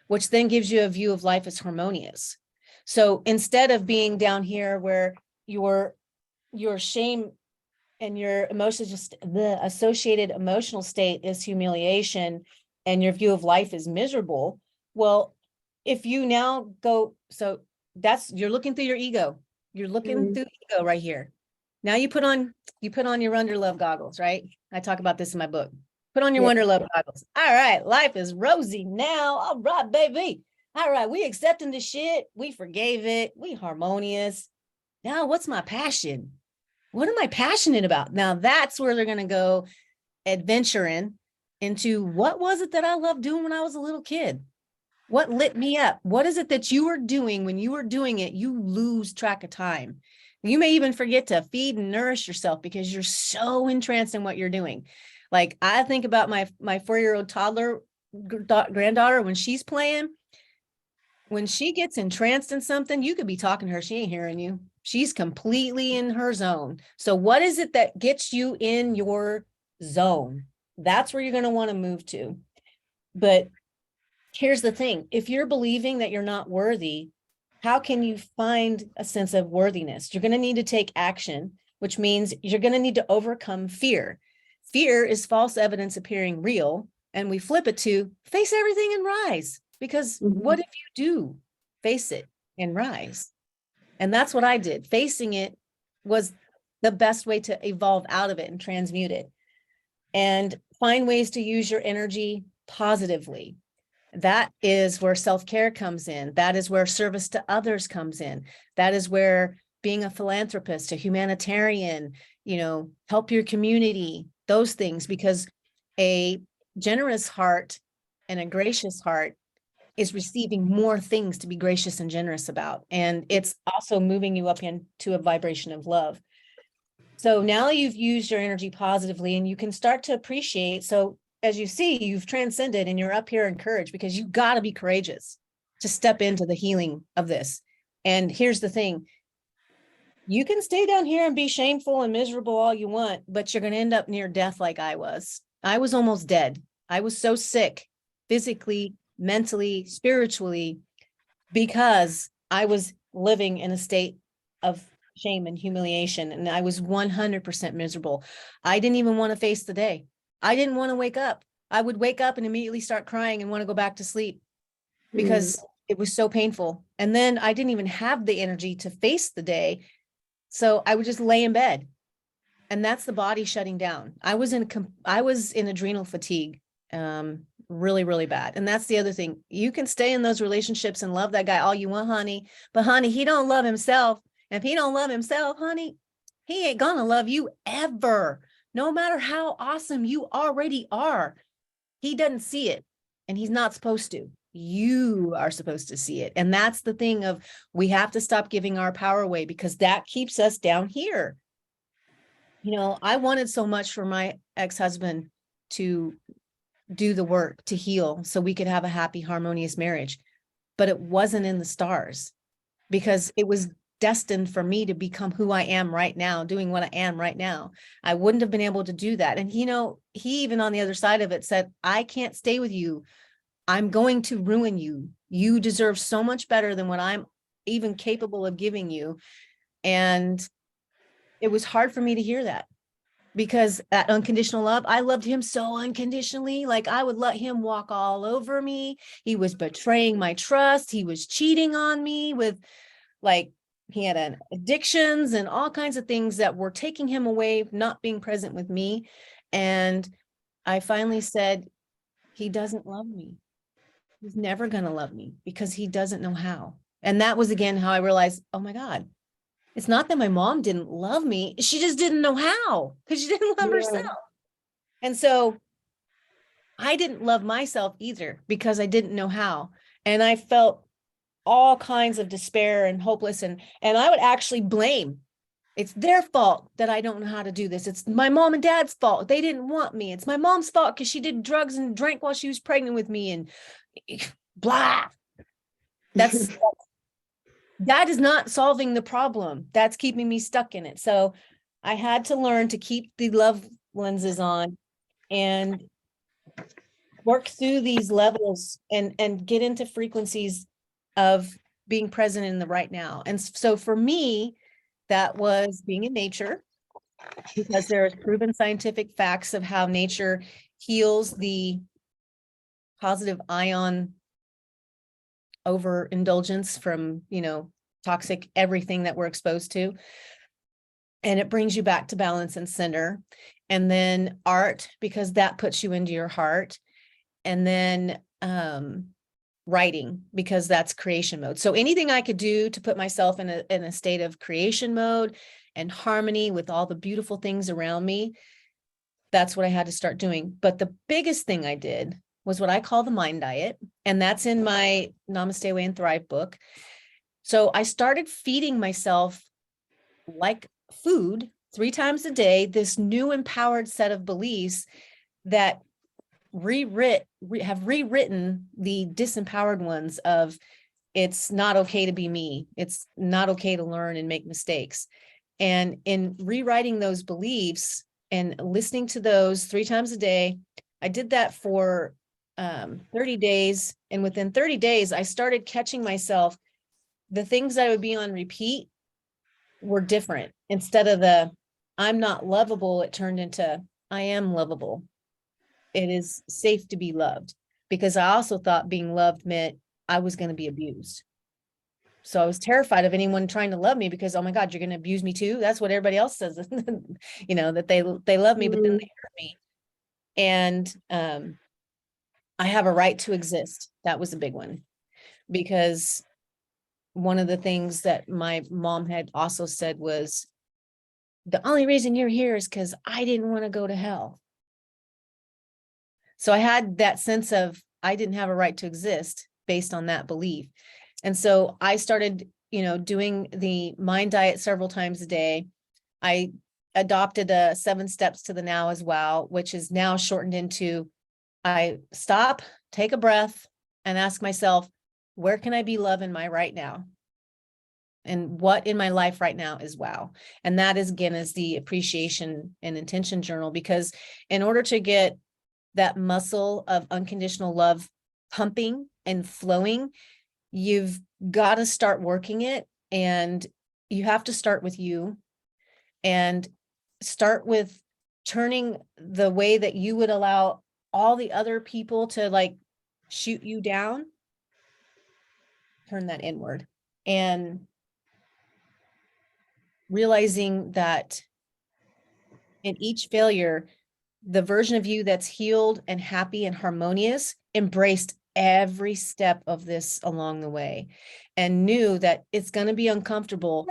which then gives you a view of life as harmonious. So instead of being down here where your shame and your emotions, just the associated emotional state is humiliation and your view of life is miserable. Well, if you now go, so you're looking through your ego. You're looking through ego right here. Now you put on your Wonder Love goggles, right? I talk about this in my book. Put on your Wonder Love goggles. All right, life is rosy now. All right, baby. All right, we accepting the shit. We forgave it. We harmonious. Now, what's my passion? What am I passionate about? Now, that's where they're going to go adventuring into what was it that I loved doing when I was a little kid? What lit me up? What is it that you were doing when you were doing it? You lose track of time. You may even forget to feed and nourish yourself because you're so entranced in what you're doing. Like I think about my 4-year-old toddler granddaughter when she's playing. When she gets entranced in something, you could be talking to her. She ain't hearing you. She's completely in her zone. So what is it that gets you in your zone? That's where you're going to want to move to. But here's the thing. If you're believing that you're not worthy, how can you find a sense of worthiness? You're going to need to take action, which means you're going to need to overcome fear. Fear is false evidence appearing real. And we flip it to face everything and rise. Because what if you do face it and rise? And that's what I did. Facing it was the best way to evolve out of it and transmute it. And find ways to use your energy positively. That is where self-care comes in. That is where service to others comes in. That is where being a philanthropist, a humanitarian, help your community, those things, because a generous heart and a gracious heart is receiving more things to be gracious and generous about. And it's also moving you up into a vibration of love. So now you've used your energy positively and you can start to appreciate. So as you see, you've transcended and you're up here encouraged because you got to be courageous to step into the healing of this. And here's the thing. You can stay down here and be shameful and miserable all you want, but you're going to end up near death like I was. I was almost dead. I was so sick, physically, mentally, spiritually, because I was living in a state of shame and humiliation. And I was 100% miserable. I didn't even want to face the day. I didn't want to wake up. I would wake up and immediately start crying and want to go back to sleep because it was so painful. And then I didn't even have the energy to face the day. So I would just lay in bed. And that's the body shutting down. I was in adrenal fatigue, really, really bad. And that's the other thing. You can stay in those relationships and love that guy all you want, honey. But honey, he don't love himself. And if he don't love himself, honey, he ain't gonna love you ever. No matter how awesome you already are. He doesn't see it and he's not supposed to. You are supposed to see it. And that's the thing of we have to stop giving our power away because that keeps us down here. I wanted so much for my ex-husband to do the work to heal so we could have a happy, harmonious marriage, but it wasn't in the stars because it was destined for me to become who I am right now, doing what I am right now. I wouldn't have been able to do that. And, he even on the other side of it said, I can't stay with you. I'm going to ruin you. You deserve so much better than what I'm even capable of giving you. And it was hard for me to hear that because that unconditional love, I loved him so unconditionally. Like I would let him walk all over me. He was betraying my trust. He was cheating on me with he had addictions and all kinds of things that were taking him away, not being present with me. And I finally said, he doesn't love me. He's never going to love me because he doesn't know how. And that was again how I realized, oh my God, it's not that my mom didn't love me. She just didn't know how because she didn't love herself. And so I didn't love myself either because I didn't know how. And I felt all kinds of despair and hopeless. And I would actually blame. It's their fault that I don't know how to do this. It's my mom and dad's fault. They didn't want me. It's my mom's fault because she did drugs and drank while she was pregnant with me and blah. That is not solving the problem. That's keeping me stuck in it. So I had to learn to keep the love lenses on and work through these levels and get into frequencies of being present in the right now. And so for me, that was being in nature because there is proven scientific facts of how nature heals the positive ion overindulgence from, toxic everything that we're exposed to. And it brings you back to balance and center. And then art, because that puts you into your heart. And then writing, because that's creation mode. So anything I could do to put myself in a state of creation mode and harmony with all the beautiful things around me, that's what I had to start doing. But the biggest thing I did was what I call the mind diet. And that's in my Namaste, Way, and Thrive book. So I started feeding myself like food 3 times a day, this new empowered set of beliefs that have rewritten the disempowered ones of it's not okay to be me. It's not okay to learn and make mistakes. And in rewriting those beliefs and listening to those 3 times a day, I did that for 30 days. And within 30 days, I started catching myself. The things that I would be on repeat were different. Instead of the I'm not lovable, it turned into I am lovable. It is safe to be loved, because I also thought being loved meant I was going to be abused. So I was terrified of anyone trying to love me because, oh my God, you're going to abuse me too. That's what everybody else says, that they love me, but then they hurt me. And I have a right to exist. That was a big one, because one of the things that my mom had also said was, the only reason you're here is because I didn't want to go to hell. So I had that sense of I didn't have a right to exist based on that belief. And so I started, doing the mind diet several times a day. I adopted a 7 steps to the now as well, which is now shortened into I stop, take a breath, and ask myself, where can I be love in my right now? And what in my life right now is wow. And that is, again, is the appreciation and intention journal, because in order to get that muscle of unconditional love pumping and flowing, you've got to start working it. And you have to start with you and start with turning the way that you would allow all the other people to shoot you down, turn that inward, and realizing that in each failure, the version of you that's healed and happy and harmonious embraced every step of this along the way and knew that it's going to be uncomfortable,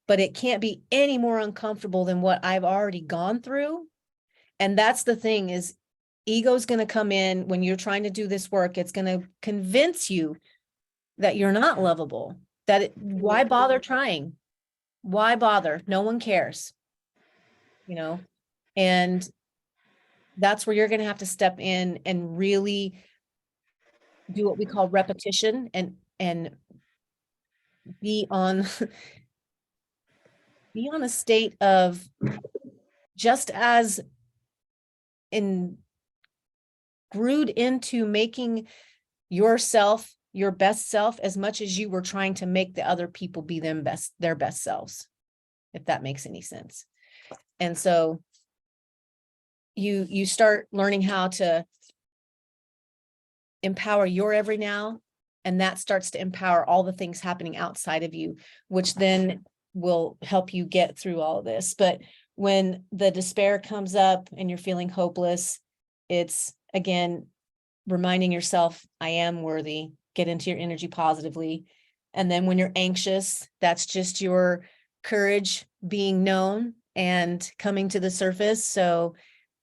but it can't be any more uncomfortable than what I've already gone through. And that's the thing, is ego's going to come in when you're trying to do this work. It's going to convince you that you're not lovable, why bother trying? Why bother? No one cares. you know, and that's where you're going to have to step in and really do what we call repetition and be on be on a state of just as in glued into making yourself your best self as much as you were trying to make the other people be their best selves, if that makes any sense. And so you start learning how to empower your every now, and that starts to empower all the things happening outside of you, which then will help you get through all of this. But when the despair comes up and you're feeling hopeless, it's again reminding yourself, I am worthy. Get into your energy positively. And then when you're anxious, that's just your courage being known and coming to the surface. So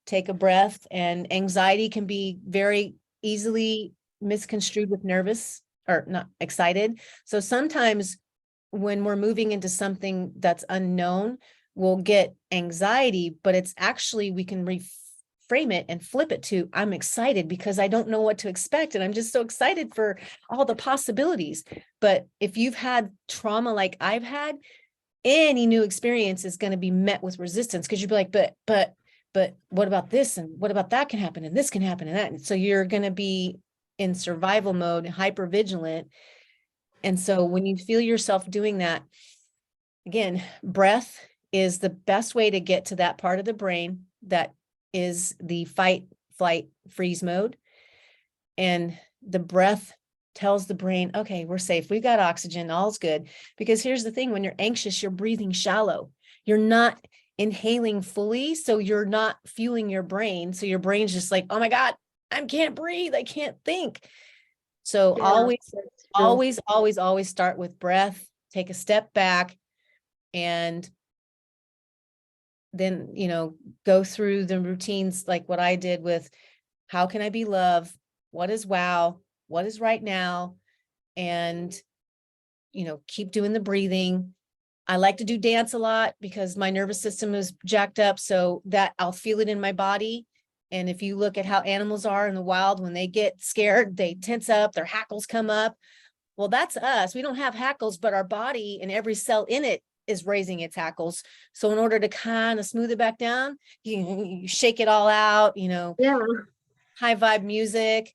take a breath. And anxiety can be very easily misconstrued with nervous or not excited. So sometimes when we're moving into something that's unknown, we'll get anxiety, but it's actually, we can reframe it and flip it to, I'm excited because I don't know what to expect. And I'm just so excited for all the possibilities. But if you've had trauma like I've had, any new experience is going to be met with resistance, because you'd be like, but what about this? And what about that can happen? And this can happen and that. And so you're going to be in survival mode, hyper vigilant. And so when you feel yourself doing that, again, breath is the best way to get to that part of the brain that is the fight, flight, freeze mode. And the breath tells the brain, okay, we're safe. We've got oxygen. All's good. Because here's the thing, when you're anxious, you're breathing shallow. You're not inhaling fully. So you're not fueling your brain. So your brain's just like, oh my God, I can't breathe. I can't think. So always start with breath, take a step back, and then, go through the routines like what I did with how can I be love? What is wow? What is right now? And, keep doing the breathing. I like to do dance a lot because my nervous system is jacked up, so that I'll feel it in my body. And if you look at how animals are in the wild, when they get scared, they tense up, their hackles come up. Well, that's us. We don't have hackles, but our body and every cell in it is raising its hackles. So in order to kind of smooth it back down, you shake it all out, high vibe music,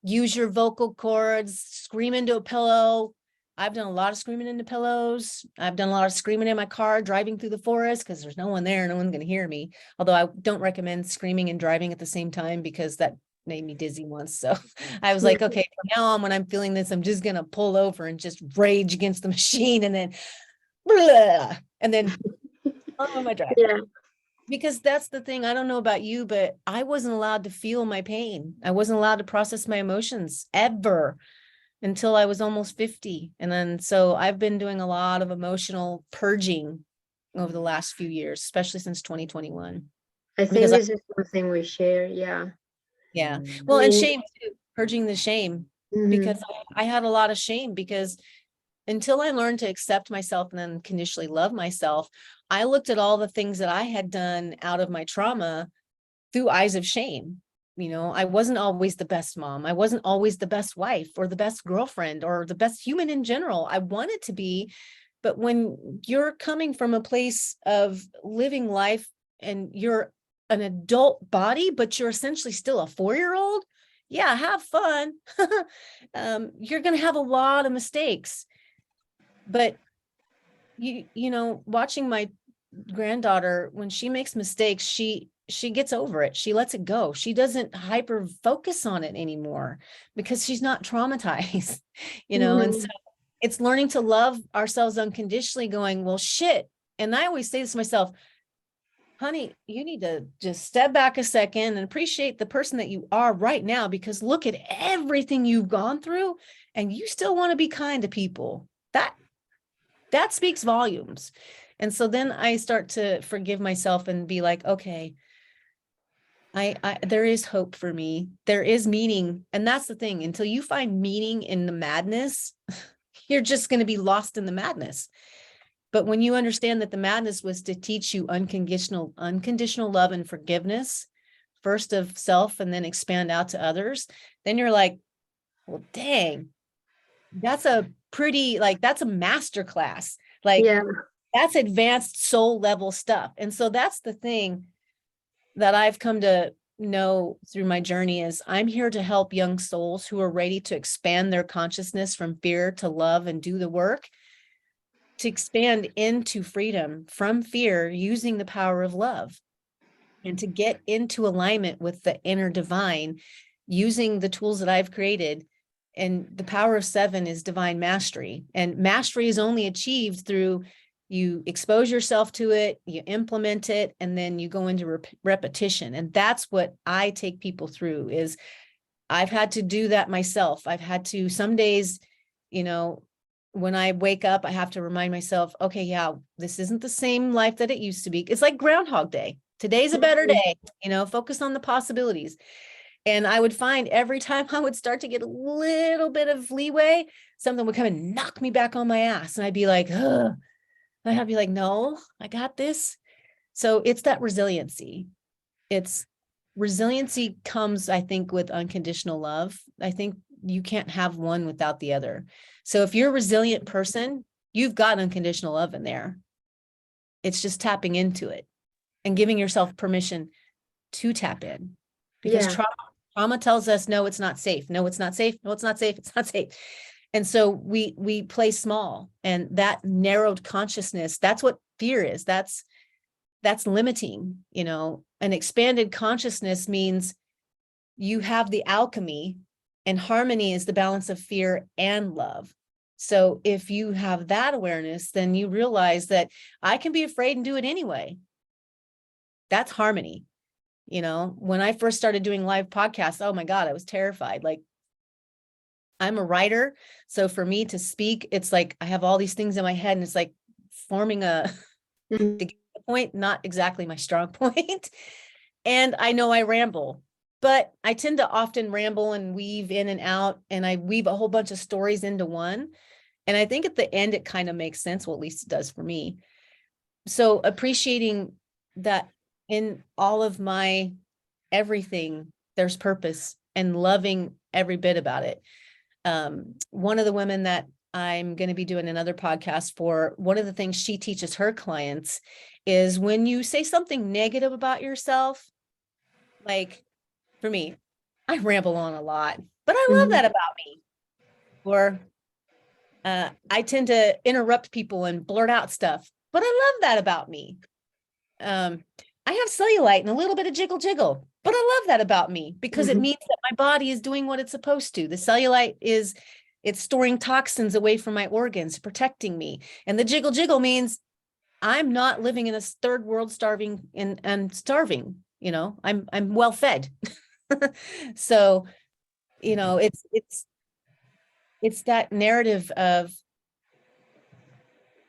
use your vocal cords, scream into a pillow. I've done a lot of screaming into pillows. I've done a lot of screaming in my car driving through the forest because there's no one there. No one's going to hear me. Although I don't recommend screaming and driving at the same time because that made me dizzy once. So I was like, okay, from now on, when I'm feeling this, I'm just going to pull over and just rage against the machine and then, blah, and then on my drive. Yeah. Because that's the thing. I don't know about you, but I wasn't allowed to feel my pain. I wasn't allowed to process my emotions ever until I was almost 50. And then, so I've been doing a lot of emotional purging over the last few years, especially since 2021. I think this is something we share. Yeah. Yeah. Well, and shame too, purging the shame, because I had a lot of shame, because until I learned to accept myself and then conditionally love myself, I looked at all the things that I had done out of my trauma through eyes of shame. I wasn't always the best mom. I wasn't always the best wife or the best girlfriend or the best human in general. I wanted to be, but when you're coming from a place of living life and you're an adult body, but you're essentially still a 4-year-old, yeah, have fun. You're going to have a lot of mistakes. But watching my granddaughter, when she makes mistakes, she gets over it. She lets it go. She doesn't hyper focus on it anymore because she's not traumatized, and so it's learning to love ourselves unconditionally, going, well, shit. And I always say this to myself, honey, you need to just step back a second and appreciate the person that you are right now, because look at everything you've gone through and you still want to be kind to people. That speaks volumes. And so then I start to forgive myself and be like, okay, there is hope for me. There is meaning. And that's the thing. Until you find meaning in the madness, you're just going to be lost in the madness. But when you understand that the madness was to teach you unconditional love and forgiveness, first of self and then expand out to others, then you're like, well, dang, that's a pretty, like, that's a master class. Like, Yeah. that's advanced soul level stuff. And so that's the thing that I've come to know through my journey is I'm here to help young souls who are ready to expand their consciousness from fear to love and do the work, to expand into freedom from fear using the power of love, and to get into alignment with the inner divine using the tools that I've created. And the power of 7 is divine mastery. And mastery is only achieved through you expose yourself to it, you implement it, and then you go into repetition. And that's what I take people through is I've had to do that myself. I've had to, some days, you know, when I wake up, I have to remind myself, okay, yeah, this isn't the same life that it used to be. It's like Groundhog Day. Today's a better day, you know, focus on the possibilities. And I would find every time I would start to get a little bit of leeway, something would come and knock me back on my ass. And I'd be like, ugh. I'd have to be like, no, I got this. So it's that resiliency. Resiliency comes, I think, with unconditional love. I think you can't have one without the other. So if you're a resilient person, you've got unconditional love in there. It's just tapping into it and giving yourself permission to tap in, because trauma tells us, no, it's not safe. No, it's not safe. No, it's not safe. It's not safe. And so we play small, and that narrowed consciousness, that's what fear is. That's limiting, you know. An expanded consciousness means you have the alchemy, and harmony is the balance of fear and love. So if you have that awareness, then you realize that I can be afraid and do it anyway. That's harmony. You know, when I first started doing live podcasts, oh my God, I was terrified. Like, I'm a writer. So for me to speak, it's like, I have all these things in my head, and it's like forming a point, not exactly my strong point. And I know I ramble, but I tend to often ramble and weave in and out, and I weave a whole bunch of stories into one. And I think at the end, it kind of makes sense. Well, at least it does for me. So appreciating that in all of my everything, there's purpose, and loving every bit about it. One of the women that I'm going to be doing another podcast for, one of the things she teaches her clients is when you say something negative about yourself, like for me, I ramble on a lot, but I love that about me. Or I tend to interrupt people and blurt out stuff, but I love that about me. I have cellulite and a little bit of jiggle, but I love that about me, because it means that my body is doing what it's supposed to. The cellulite it's storing toxins away from my organs, protecting me. And the jiggle means I'm not living in a third world starving and starving, you know, I'm well fed. So, you know, it's that narrative of,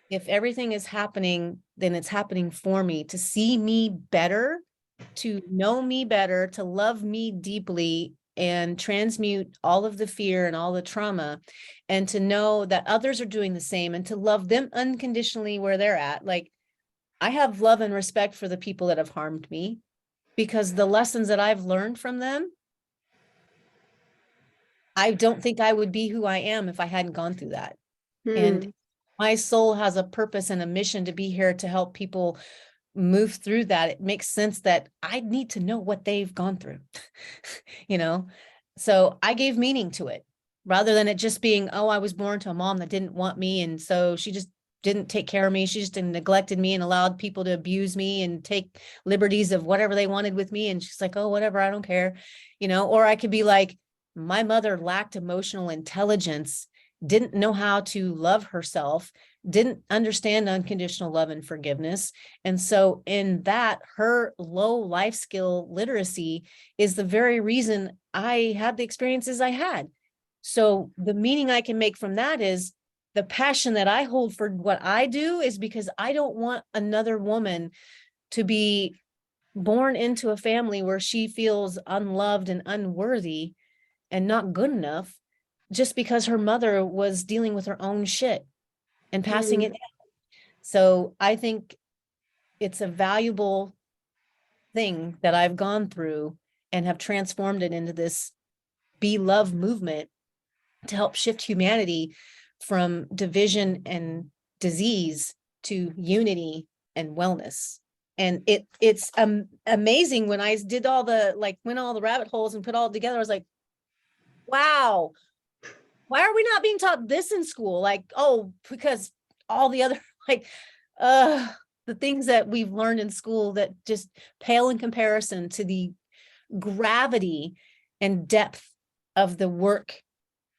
if everything is happening, then it's happening for me, to see me better, to know me better, to love me deeply, and transmute all of the fear and all the trauma, and to know that others are doing the same, and to love them unconditionally where they're at. Like, I have love and respect for the people that have harmed me, because the lessons that I've learned from them, I don't think I would be who I am if I hadn't gone through that. And my soul has a purpose and a mission to be here to help people move through that. It makes sense that I need to know what they've gone through, you know? So I gave meaning to it, rather than it just being, oh, I was born to a mom that didn't want me, and so she just didn't take care of me. She just neglected me and allowed people to abuse me and take liberties of whatever they wanted with me. And she's like, oh, whatever, I don't care, you know? Or I could be like, my mother lacked emotional intelligence, didn't know how to love herself, didn't understand unconditional love and forgiveness. And so in that, her low life skill literacy is the very reason I had the experiences I had. So the meaning I can make from that is the passion that I hold for what I do is because I don't want another woman to be born into a family where she feels unloved and unworthy and not good enough, just because her mother was dealing with her own shit and passing it down. So I think it's a valuable thing that I've gone through and have transformed it into this Be Love movement to help shift humanity from division and disease to unity and wellness. And it's amazing when I did all the, like, went all the rabbit holes and put all together. I was like, wow, why are we not being taught this in school? Like, oh, because all the other, like, the things that we've learned in school that just pale in comparison to the gravity and depth of the work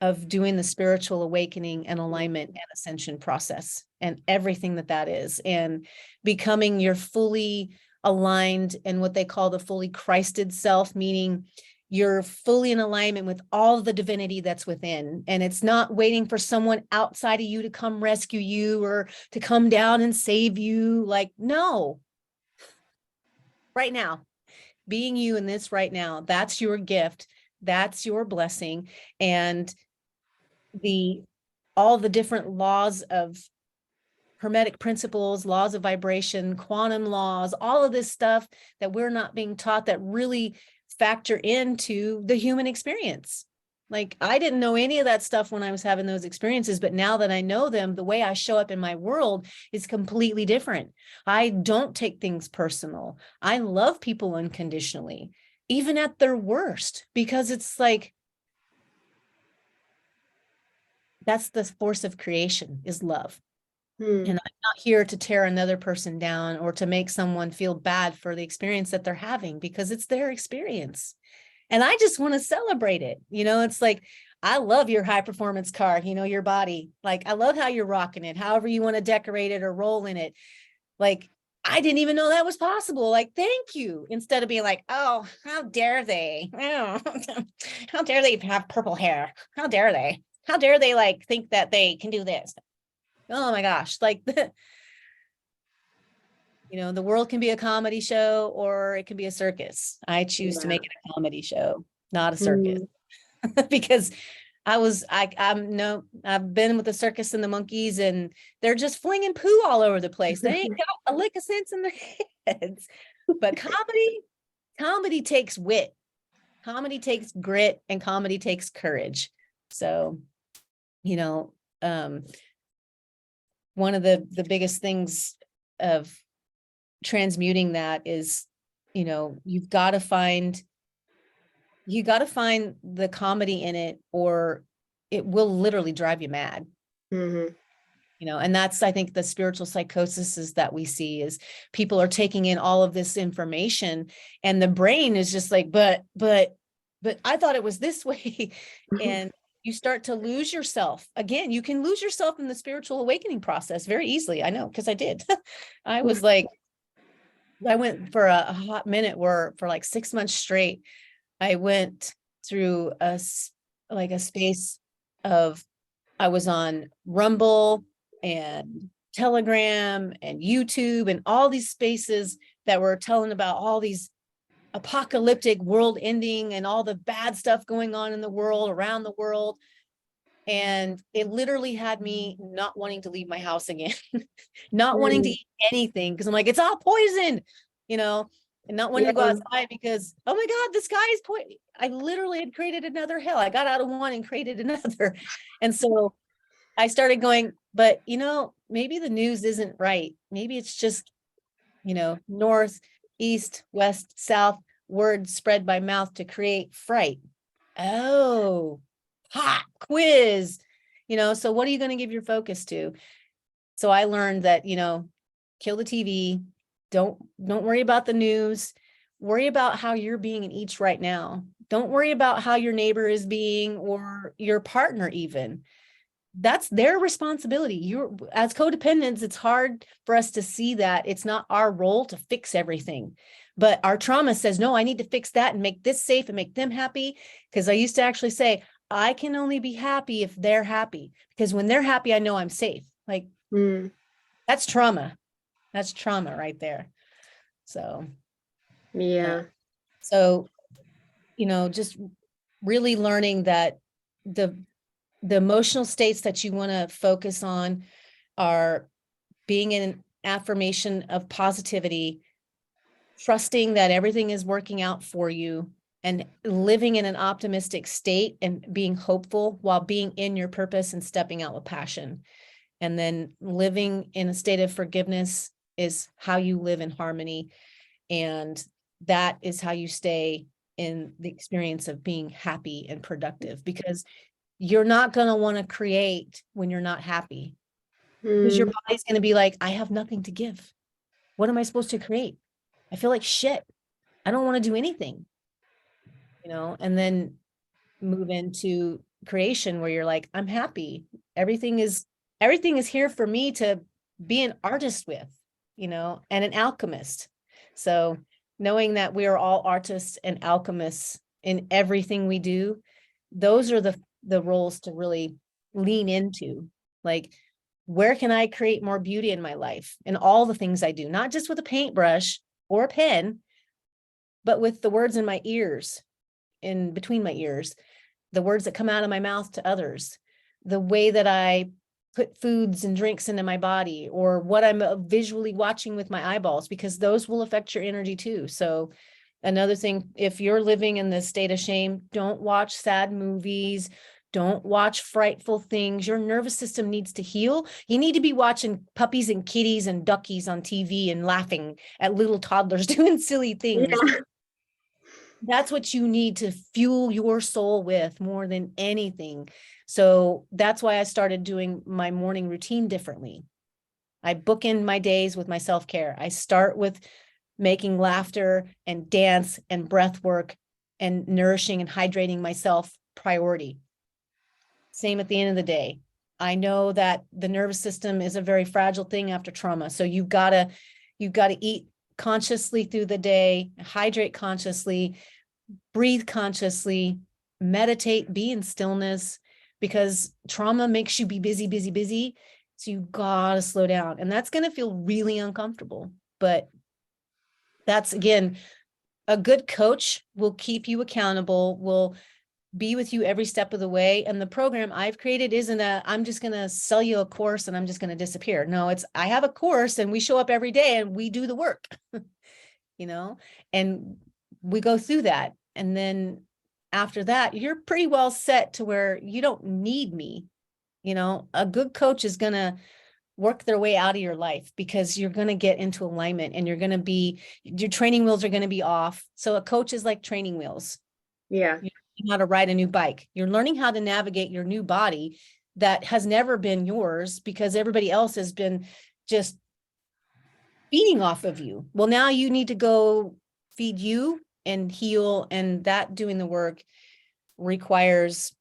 of doing the spiritual awakening and alignment and ascension process and everything that that is, and becoming your fully aligned and what they call the fully Christed self, meaning you're fully in alignment with all the divinity that's within. And it's not waiting for someone outside of you to come rescue you or to come down and save you. Like, no, right now, being you in this right now, that's your gift. That's your blessing. And all the different laws of hermetic principles, laws of vibration, quantum laws, all of this stuff that we're not being taught that really factor into the human experience. Like, I didn't know any of that stuff when I was having those experiences, but now that I know them, the way I show up in my world is completely different. I don't take things personal. I love people unconditionally, even at their worst, because it's like, that's the force of creation, is love. And I'm not here to tear another person down or to make someone feel bad for the experience that they're having, because it's their experience. And I just want to celebrate it. It's like, I love your high performance car, your body. Like, I love how you're rocking it, however you want to decorate it or roll in it. Like, I didn't even know that was possible. Like, thank you. Instead of being like, oh, how dare they? Oh, how dare they have purple hair? How dare they? How dare they like think that they can do this? Oh my gosh. Like, the world can be a comedy show or it can be a circus. I choose to make it a comedy show, not a circus. Because I've been with the circus and the monkeys, and they're just flinging poo all over the place. They ain't got a lick of sense in their heads. But comedy takes wit, comedy takes grit, and comedy takes courage. So, one of the biggest things of transmuting that is, you've got to find the comedy in it, or it will literally drive you mad. And that's, I think, the spiritual psychosis that we see is people are taking in all of this information and the brain is just like, but I thought it was this way. And you start to lose yourself. Again, you can lose yourself in the spiritual awakening process very easily. I know, because I did. I was like, I went for a hot minute where for like 6 months straight, I went through a space of, I was on Rumble and Telegram and YouTube and all these spaces that were telling about all these apocalyptic world ending and all the bad stuff going on in the world, around the world. And it literally had me not wanting to leave my house again, not wanting to eat anything, because I'm like, it's all poison, and not wanting to go outside because, oh my God, the sky is poison. I literally had created another hell. I got out of one and created another. And so I started going, but maybe the news isn't right. Maybe it's just, north, east, west, south, word spread by mouth to create fright. Oh, hot quiz, so what are you going to give your focus to? So I learned that, kill the TV. Don't worry about the news. Worry about how you're being in each right now. Don't worry about how your neighbor is being, or your partner even. That's their responsibility. As codependents, it's hard for us to see that it's not our role to fix everything. But our trauma says, no, I need to fix that and make this safe and make them happy. Because I used to actually say, I can only be happy if they're happy. Because when they're happy, I know I'm safe. Like, that's trauma. That's trauma right there. So, so, just really learning that the emotional states that you want to focus on are being in an affirmation of positivity, trusting that everything is working out for you, and living in an optimistic state and being hopeful while being in your purpose and stepping out with passion. And then living in a state of forgiveness is how you live in harmony. And that is how you stay in the experience of being happy and productive, because you're not going to want to create when you're not happy, because your body's going to be like, I have nothing to give. What am I supposed to create? I feel like shit. I don't want to do anything, and then move into creation where you're like, I'm happy. Everything is here for me to be an artist with, and an alchemist. So knowing that we are all artists and alchemists in everything we do, those are the roles to really lean into. Like, where can I create more beauty in my life in all the things I do, not just with a paintbrush or a pen, but with the words in my ears, in between my ears, the words that come out of my mouth to others, the way that I put foods and drinks into my body, or what I'm visually watching with my eyeballs, because those will affect your energy too. So another thing, if you're living in this state of shame, don't watch sad movies. Don't watch frightful things. Your nervous system needs to heal. You need to be watching puppies and kitties and duckies on TV and laughing at little toddlers doing silly things. Yeah. That's what you need to fuel your soul with more than anything. So that's why I started doing my morning routine differently. I bookend my days with my self-care. I start with making laughter and dance and breath work and nourishing and hydrating myself priority. Same at the end of the day. I know that the nervous system is a very fragile thing after trauma. So you've got to eat consciously through the day, hydrate consciously, breathe consciously, meditate, be in stillness, because trauma makes you be busy, busy, busy. So you gotta slow down, and that's going to feel really uncomfortable. But that's, again, a good coach will keep you accountable, will be with you every step of the way. And the program I've created isn't I'm just going to sell you a course and I'm just going to disappear. No, I have a course and we show up every day and we do the work, and we go through that. And then after that, you're pretty well set to where you don't need me. A good coach is going to work their way out of your life, because you're going to get into alignment and your training wheels are going to be off. So a coach is like training wheels. Yeah. You're learning how to ride a new bike. You're learning how to navigate your new body that has never been yours, because everybody else has been just feeding off of you. Well, now you need to go feed you and heal. And that doing the work requires,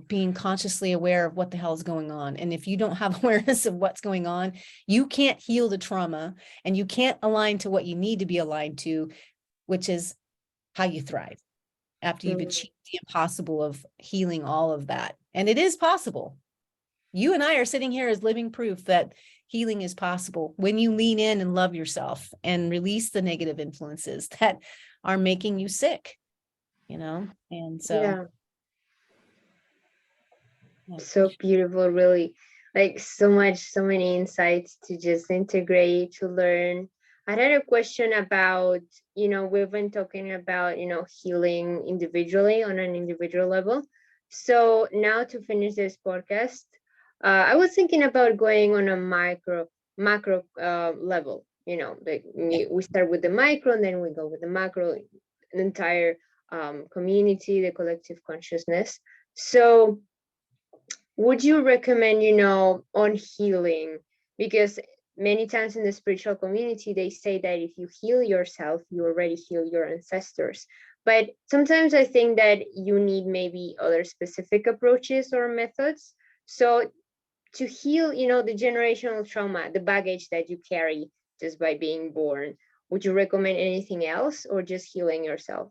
being consciously aware of what the hell is going on. And if you don't have awareness of what's going on, you can't heal the trauma, and you can't align to what you need to be aligned to, which is how you thrive after you've achieved the impossible of healing all of that. And it is possible. You and I are sitting here as living proof that healing is possible when you lean in and love yourself and release the negative influences that are making you sick, and so. Yeah. So beautiful, really. Like so many insights to just integrate, to learn. I had a question about, we've been talking about, healing individually on an individual level. So now to finish this podcast, I was thinking about going on a macro level, like we start with the micro and then we go with the macro, an entire community, the collective consciousness. So would you recommend, on healing? Because many times in the spiritual community, they say that if you heal yourself, you already heal your ancestors. But sometimes I think that you need maybe other specific approaches or methods. So to heal, the generational trauma, the baggage that you carry just by being born, would you recommend anything else or just healing yourself?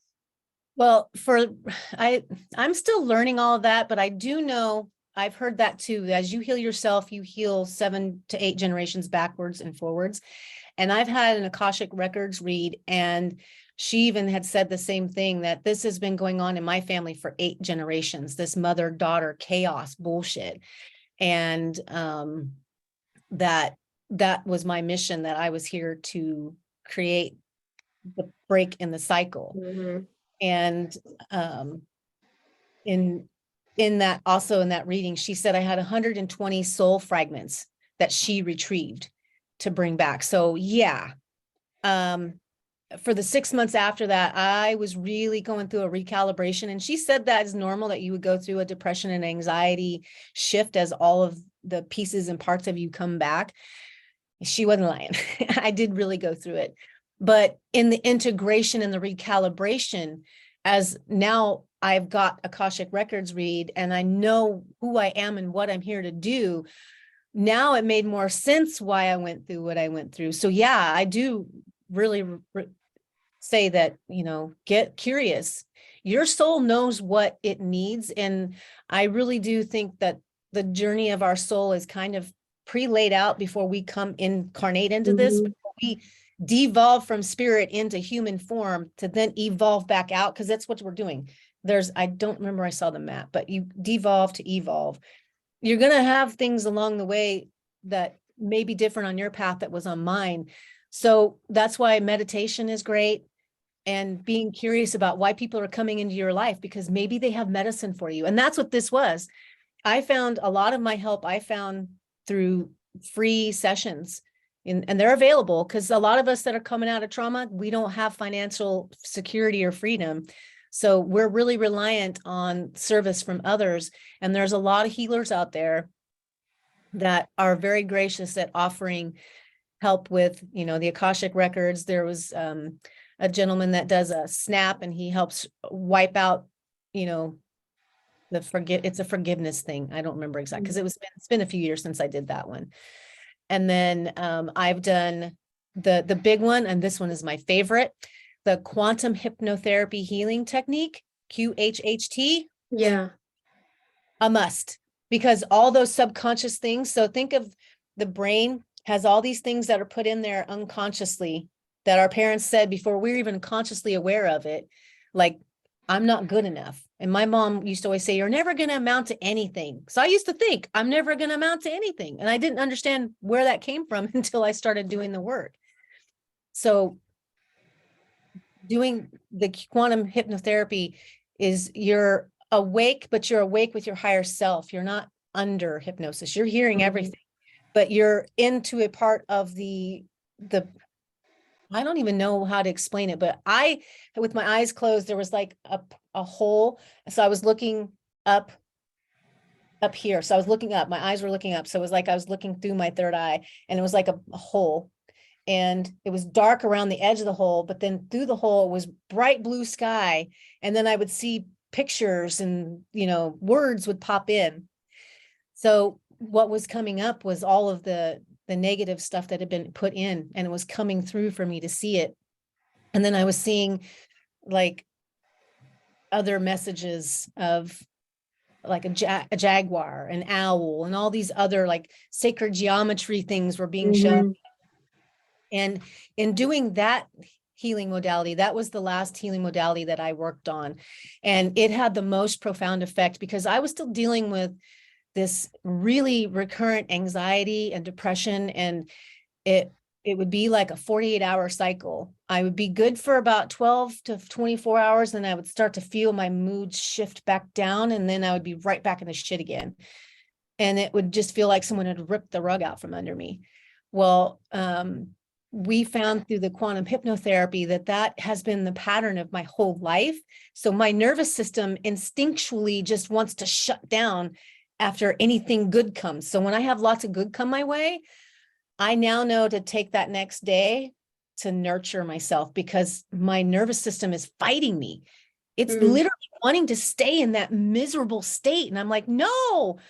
Well, I'm still learning all of that, but I do know, I've heard that too. As you heal yourself, you heal 7 to 8 generations backwards and forwards. And I've had an Akashic Records read, and she even had said the same thing, that this has been going on in my family for 8 generations, this mother-daughter chaos bullshit. And that that was my mission, that I was here to create the break in the cycle. Mm-hmm. And in that, also in that reading, she said I had 120 soul fragments that she retrieved to bring back. So yeah, for the 6 months after that, I was really going through a recalibration. And she said that is normal, that you would go through a depression and anxiety shift as all of the pieces and parts of you come back. She wasn't lying. I did really go through it. But in the integration and the recalibration, as now I've got Akashic Records read and I know who I am and what I'm here to do, now it made more sense why I went through what I went through. So yeah, I do really say that, you know, get curious. Your soul knows what it needs. And I really do think that the journey of our soul is kind of pre-laid out before we come incarnate into this. We devolve from spirit into human form to then evolve back out, because that's what we're doing. I don't remember, I saw the map, but you devolve to evolve. You're going to have things along the way that may be different on your path that was on mine. So that's why meditation is great, and being curious about why people are coming into your life, because maybe they have medicine for you. And that's what this was. I found a lot of my help I found through free sessions, and they're available, because a lot of us that are coming out of trauma, we don't have financial security or freedom. So we're really reliant on service from others. And there's a lot of healers out there that are very gracious at offering help with, you know, the Akashic Records. There was a gentleman that does a snap, and he helps wipe out, you know, it's a forgiveness thing. I don't remember exactly, because it's been a few years since I did that one. And then I've done the big one, and this one is my favorite, the quantum hypnotherapy healing technique, QHHT. Yeah. A must, because all those subconscious things. So think of the brain has all these things that are put in there unconsciously that our parents said before we're even consciously aware of it. Like, I'm not good enough. And my mom used to always say, you're never going to amount to anything. So I used to think I'm never going to amount to anything. And I didn't understand where that came from until I started doing the work. So doing the quantum hypnotherapy is you're awake, but you're awake with your higher self. You're not under hypnosis. You're hearing everything, but you're into a part of the I don't even know how to explain it, but with my eyes closed, there was like a hole. So I was looking up here. So I was looking up, my eyes were looking up. So it was like I was looking through my third eye, and it was like a hole, and it was dark around the edge of the hole, but then through the hole was bright blue sky. And then I would see pictures, and, you know, words would pop in. So what was coming up was all of the negative stuff that had been put in, and it was coming through for me to see it. And then I was seeing like other messages of like a jaguar, an owl, and all these other like sacred geometry things were being shown. And in doing that healing modality, that was the last healing modality that I worked on. And it had the most profound effect, because I was still dealing with this really recurrent anxiety and depression. And it would be like a 48-hour cycle. I would be good for about 12 to 24 hours. And I would start to feel my mood shift back down. And then I would be right back in the shit again. And it would just feel like someone had ripped the rug out from under me. Well, we found through the quantum hypnotherapy that has been the pattern of my whole life. So my nervous system instinctually just wants to shut down after anything good comes. So when I have lots of good come my way, I now know to take that next day to nurture myself, because my nervous system is fighting me. It's literally wanting to stay in that miserable state. And I'm like, no,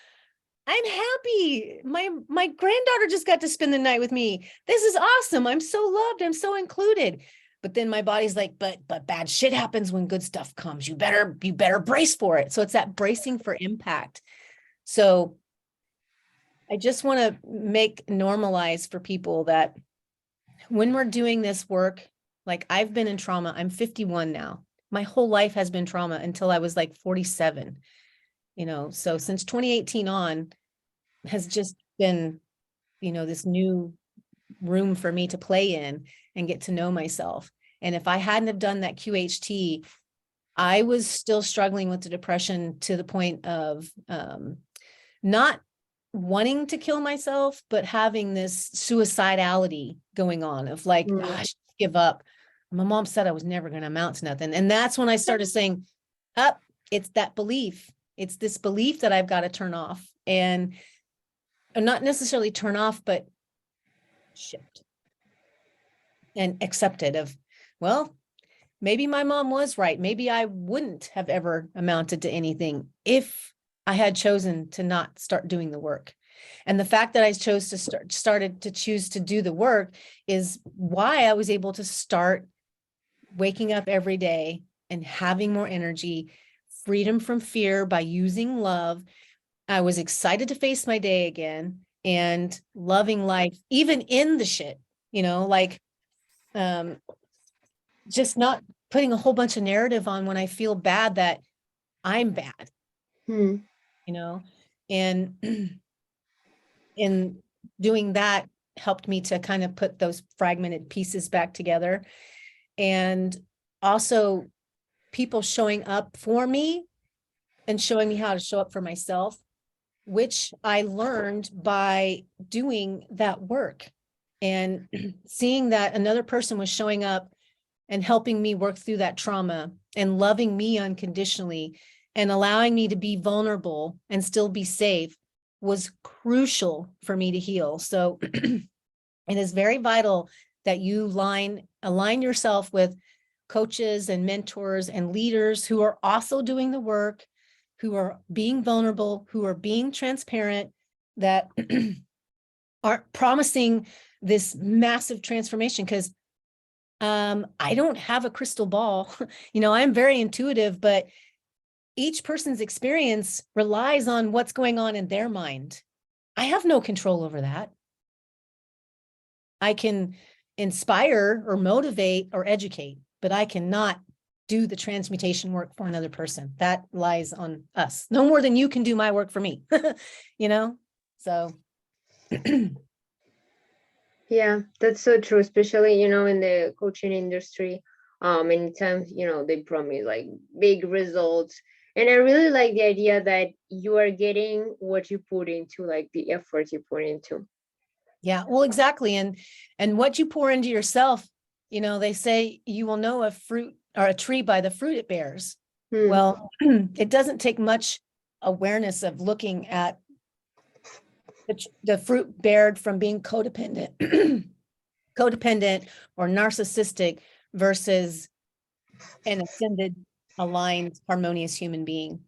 I'm happy. My granddaughter just got to spend the night with me. This is awesome. I'm so loved. I'm so included. But then my body's like, but bad shit happens when good stuff comes. You better brace for it. So it's that bracing for impact. So I just want to normalize for people that when we're doing this work, like I've been in trauma, I'm 51 now. My whole life has been trauma until I was like 47, you know, so since 2018 on has just been, you know, this new room for me to play in and get to know myself. And if I hadn't have done that QHT, I was still struggling with the depression to the point of not wanting to kill myself, but having this suicidality going on of like, I should give up. My mom said I was never going to amount to nothing. And that's when I started saying, it's that belief. It's this belief that I've got to turn off, and not necessarily turn off, but shift and accept it of, well, maybe my mom was right. Maybe I wouldn't have ever amounted to anything if I had chosen to not start doing the work. And the fact that I chose to started to choose to do the work is why I was able to start waking up every day and having more energy, freedom from fear by using love. I was excited to face my day again and loving life, even in the shit, like just not putting a whole bunch of narrative on when I feel bad that I'm bad, and in doing that helped me to kind of put those fragmented pieces back together. And also people showing up for me and showing me how to show up for myself, which I learned by doing that work and seeing that another person was showing up and helping me work through that trauma and loving me unconditionally and allowing me to be vulnerable and still be safe was crucial for me to heal. So it is very vital that you align yourself with coaches and mentors and leaders who are also doing the work, who are being vulnerable, who are being transparent, that aren't promising this massive transformation. Because I don't have a crystal ball. I'm very intuitive, but each person's experience relies on what's going on in their mind. I have no control over that. I can inspire or motivate or educate, but I cannot do the transmutation work for another person. That lies on us. No more than you can do my work for me, So. Yeah, that's so true, especially, in the coaching industry. Many times, they promise like big results. And I really like the idea that you are getting what you put into, like the effort you put into. Yeah, well, exactly. And what you pour into yourself, they say you will know a fruit or a tree by the fruit it bears. Well, it doesn't take much awareness of looking at the fruit bared from being codependent or narcissistic versus an ascended, aligned, harmonious human being,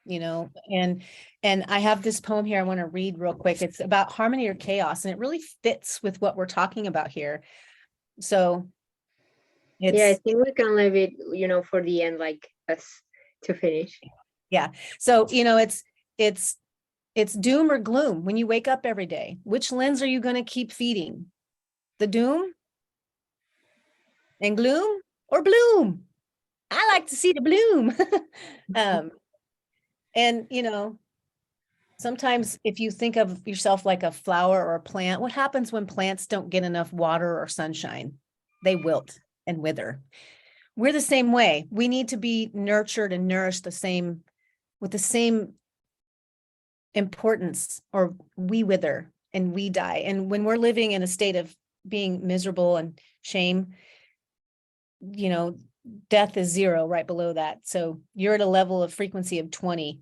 and I have this poem here I want to read real quick. It's about harmony or chaos, and it really fits with what we're talking about here. So I think we can leave it, for the end, like us to finish. Yeah. So, it's doom or gloom when you wake up every day. Which lens are you going to keep feeding? The doom and gloom or bloom? I like to see the bloom. And, sometimes if you think of yourself like a flower or a plant, what happens when plants don't get enough water or sunshine? They wilt and wither. We're the same way. We need to be nurtured and nourished with the same importance, or we wither and we die. And when we're living in a state of being miserable and shame, death is 0 right below that. So you're at a level of frequency of 20.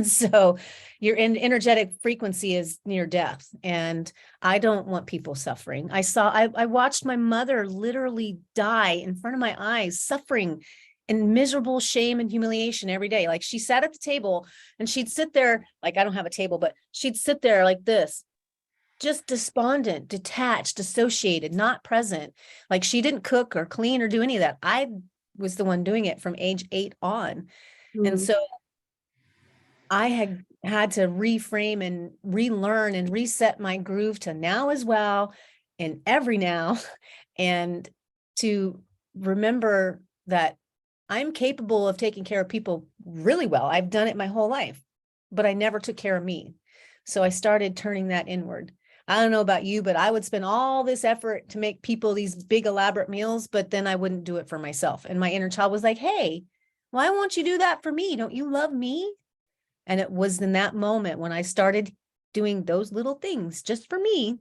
So your energetic frequency is near death. And I don't want people suffering. I watched my mother literally die in front of my eyes, suffering in miserable shame and humiliation every day. Like, she sat at the table and she'd sit there, like, I don't have a table, but she'd sit there like this, just despondent, detached, dissociated, not present. Like, she didn't cook or clean or do any of that. I was the one doing it from age 8 on. And so I had to reframe and relearn and reset my groove to now as well, and every now, and to remember that I'm capable of taking care of people really well. I've done it my whole life, but I never took care of me. So I started turning that inward. I don't know about you, but I would spend all this effort to make people these big elaborate meals, but then I wouldn't do it for myself. And my inner child was like, hey, why won't you do that for me? Don't you love me? And it was in that moment when I started doing those little things just for me,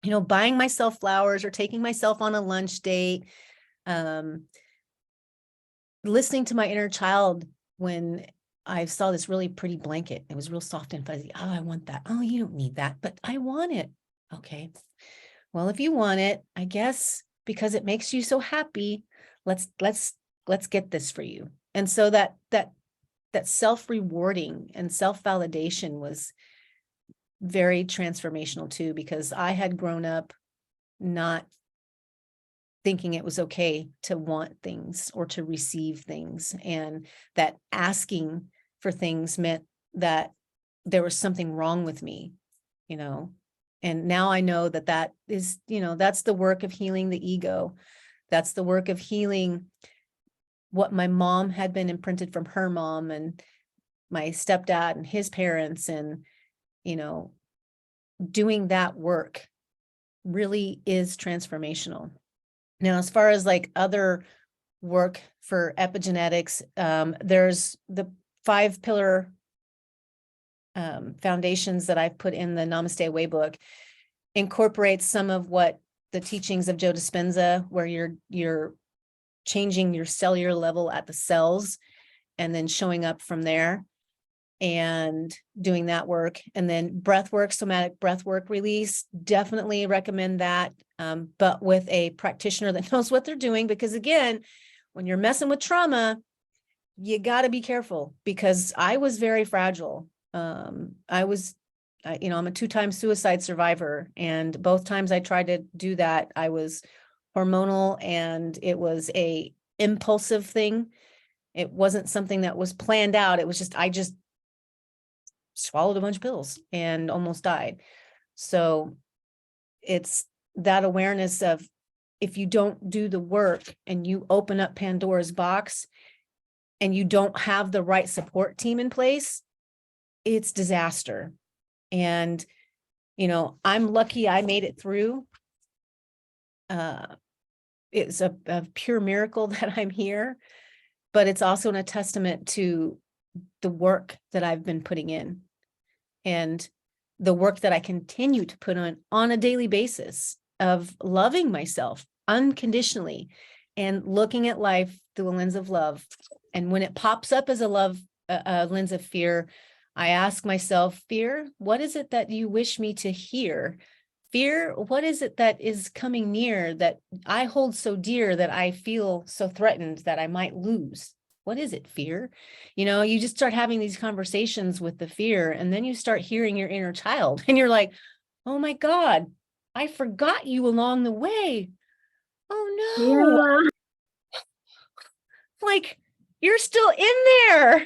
you know, buying myself flowers or taking myself on a lunch date, listening to my inner child when I saw this really pretty blanket. It was real soft and fuzzy. Oh, I want that. Oh, you don't need that, but I want it. Okay. Well, if you want it, I guess because it makes you so happy, let's get this for you. And so that self-rewarding and self-validation was very transformational too, because I had grown up not thinking it was okay to want things or to receive things, and that asking for things meant that there was something wrong with me, you know. And now I know that that is, you know, that's the work of healing the ego. That's the work of healing what my mom had been imprinted from her mom and my stepdad and his parents, and, you know, doing that work really is transformational. Now, as far as like other work for epigenetics, there's the 5-pillar foundations that I've put in the Namaste Way book, incorporates some of what the teachings of Joe Dispenza, where you're changing your cellular level at the cells and then showing up from there and doing that work. And then breath work, somatic breath work release, definitely recommend that, but with a practitioner that knows what they're doing, because again, when you're messing with trauma, you got to be careful, because I was very fragile. I'm a 2-time suicide survivor, and both times I tried to do that, I was hormonal, and it was a impulsive thing. It wasn't something that was planned out. It was just, I just swallowed a bunch of pills and almost died. So it's that awareness of, if you don't do the work and you open up Pandora's box and you don't have the right support team in place, it's disaster. And, you know, I'm lucky I made it through. It's a pure miracle that I'm here, but it's also a testament to the work that I've been putting in and the work that I continue to put on a daily basis of loving myself unconditionally and looking at life through a lens of love. And when it pops up as a lens of fear, I ask myself, fear, what is it that you wish me to hear? Fear, what is it that is coming near that I hold so dear that I feel so threatened that I might lose? What is it, fear? You know, you just start having these conversations with the fear, and then you start hearing your inner child, and you're like, oh my God, I forgot you along the way. Oh no. Yeah. Like, you're still in there.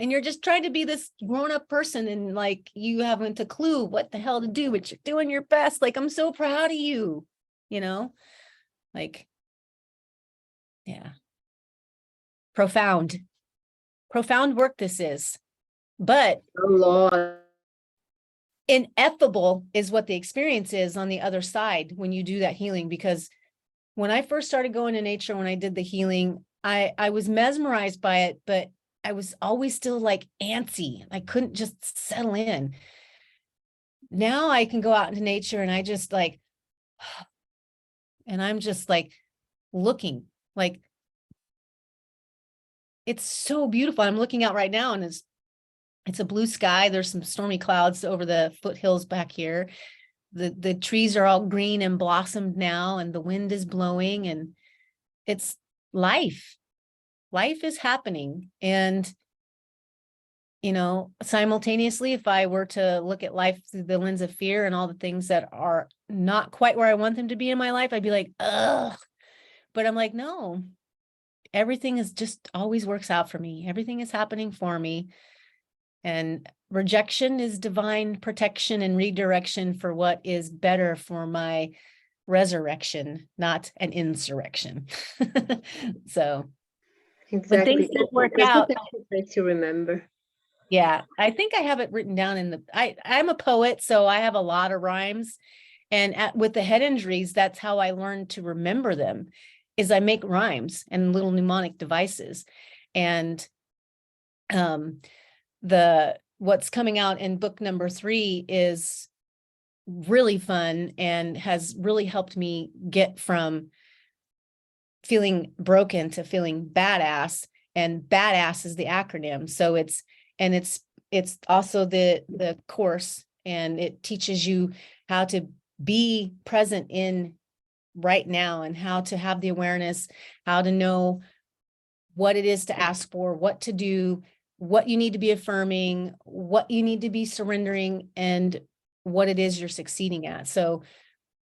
And you're just trying to be this grown-up person, and like, you haven't a clue what the hell to do, but you're doing your best. Like, I'm so proud of you, you know, like, yeah. Profound work this is, but A lot. ineffable is what the experience is on the other side when you do that healing. Because when I first started going to nature, when I did the healing, I was mesmerized by it, but I was always still like antsy. I couldn't just settle in. Now I can go out into nature and I just like, and I'm just like looking, like, it's so beautiful. I'm looking out right now and it's a blue sky. There's some stormy clouds over the foothills back here. The trees are all green and blossomed now, and the wind is blowing, and it's life. Life is happening. And, you know, simultaneously, if I were to look at life through the lens of fear and all the things that are not quite where I want them to be in my life, I'd be like, ugh. But I'm like, no, everything is just always works out for me. Everything is happening for me. And rejection is divine protection and redirection for what is better for my resurrection, not an insurrection. So Exactly. when things don't work That's out, what I would like to remember. Yeah, I think I have it written down in the, I'm a poet, so I have a lot of rhymes. And with the head injuries, that's how I learned to remember them, is I make rhymes and little mnemonic devices. And what's coming out in book number 3 is really fun and has really helped me get from feeling broken to feeling badass. And badass is the acronym. So it's also the course, and it teaches you how to be present in right now and how to have the awareness, how to know what it is to ask for, what to do, what you need to be affirming, what you need to be surrendering, and what it is you're succeeding at. So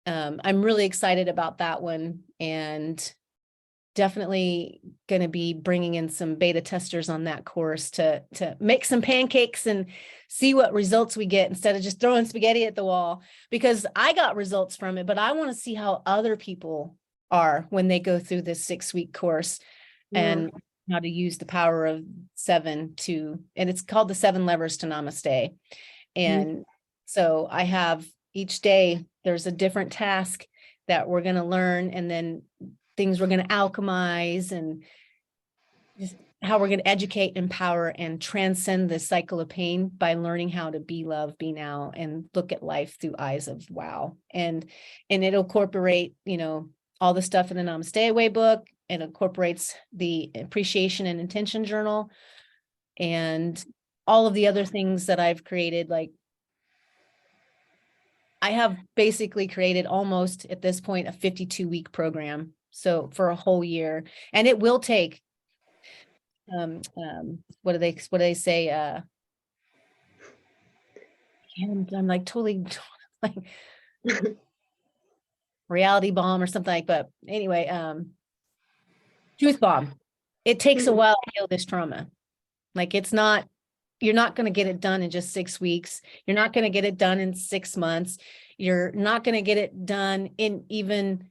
I'm really excited about that one, and definitely going to be bringing in some beta testers on that course to make some pancakes and see what results we get, instead of just throwing spaghetti at the wall, because I got results from it, but I want to see how other people are when they go through this 6-week course. Yeah. And how to use the power of 7 and it's called the 7 levers to namaste. And so I have each day, there's a different task that we're going to learn, and then things we're going to alchemize, and just how we're going to educate, empower, and transcend this cycle of pain by learning how to be love, be now, and look at life through eyes of wow. And it'll incorporate, all the stuff in the Namaste Away book. It incorporates the appreciation and intention journal and all of the other things that I've created. Like, I have basically created almost at this point a 52-week program. So for a whole year, and it will take, what do they say? I'm like totally like reality bomb or something like, but anyway, truth bomb. It takes a while to heal this trauma. Like, you're not going to get it done in just 6 weeks. You're not going to get it done in 6 months. You're not going to get it done in even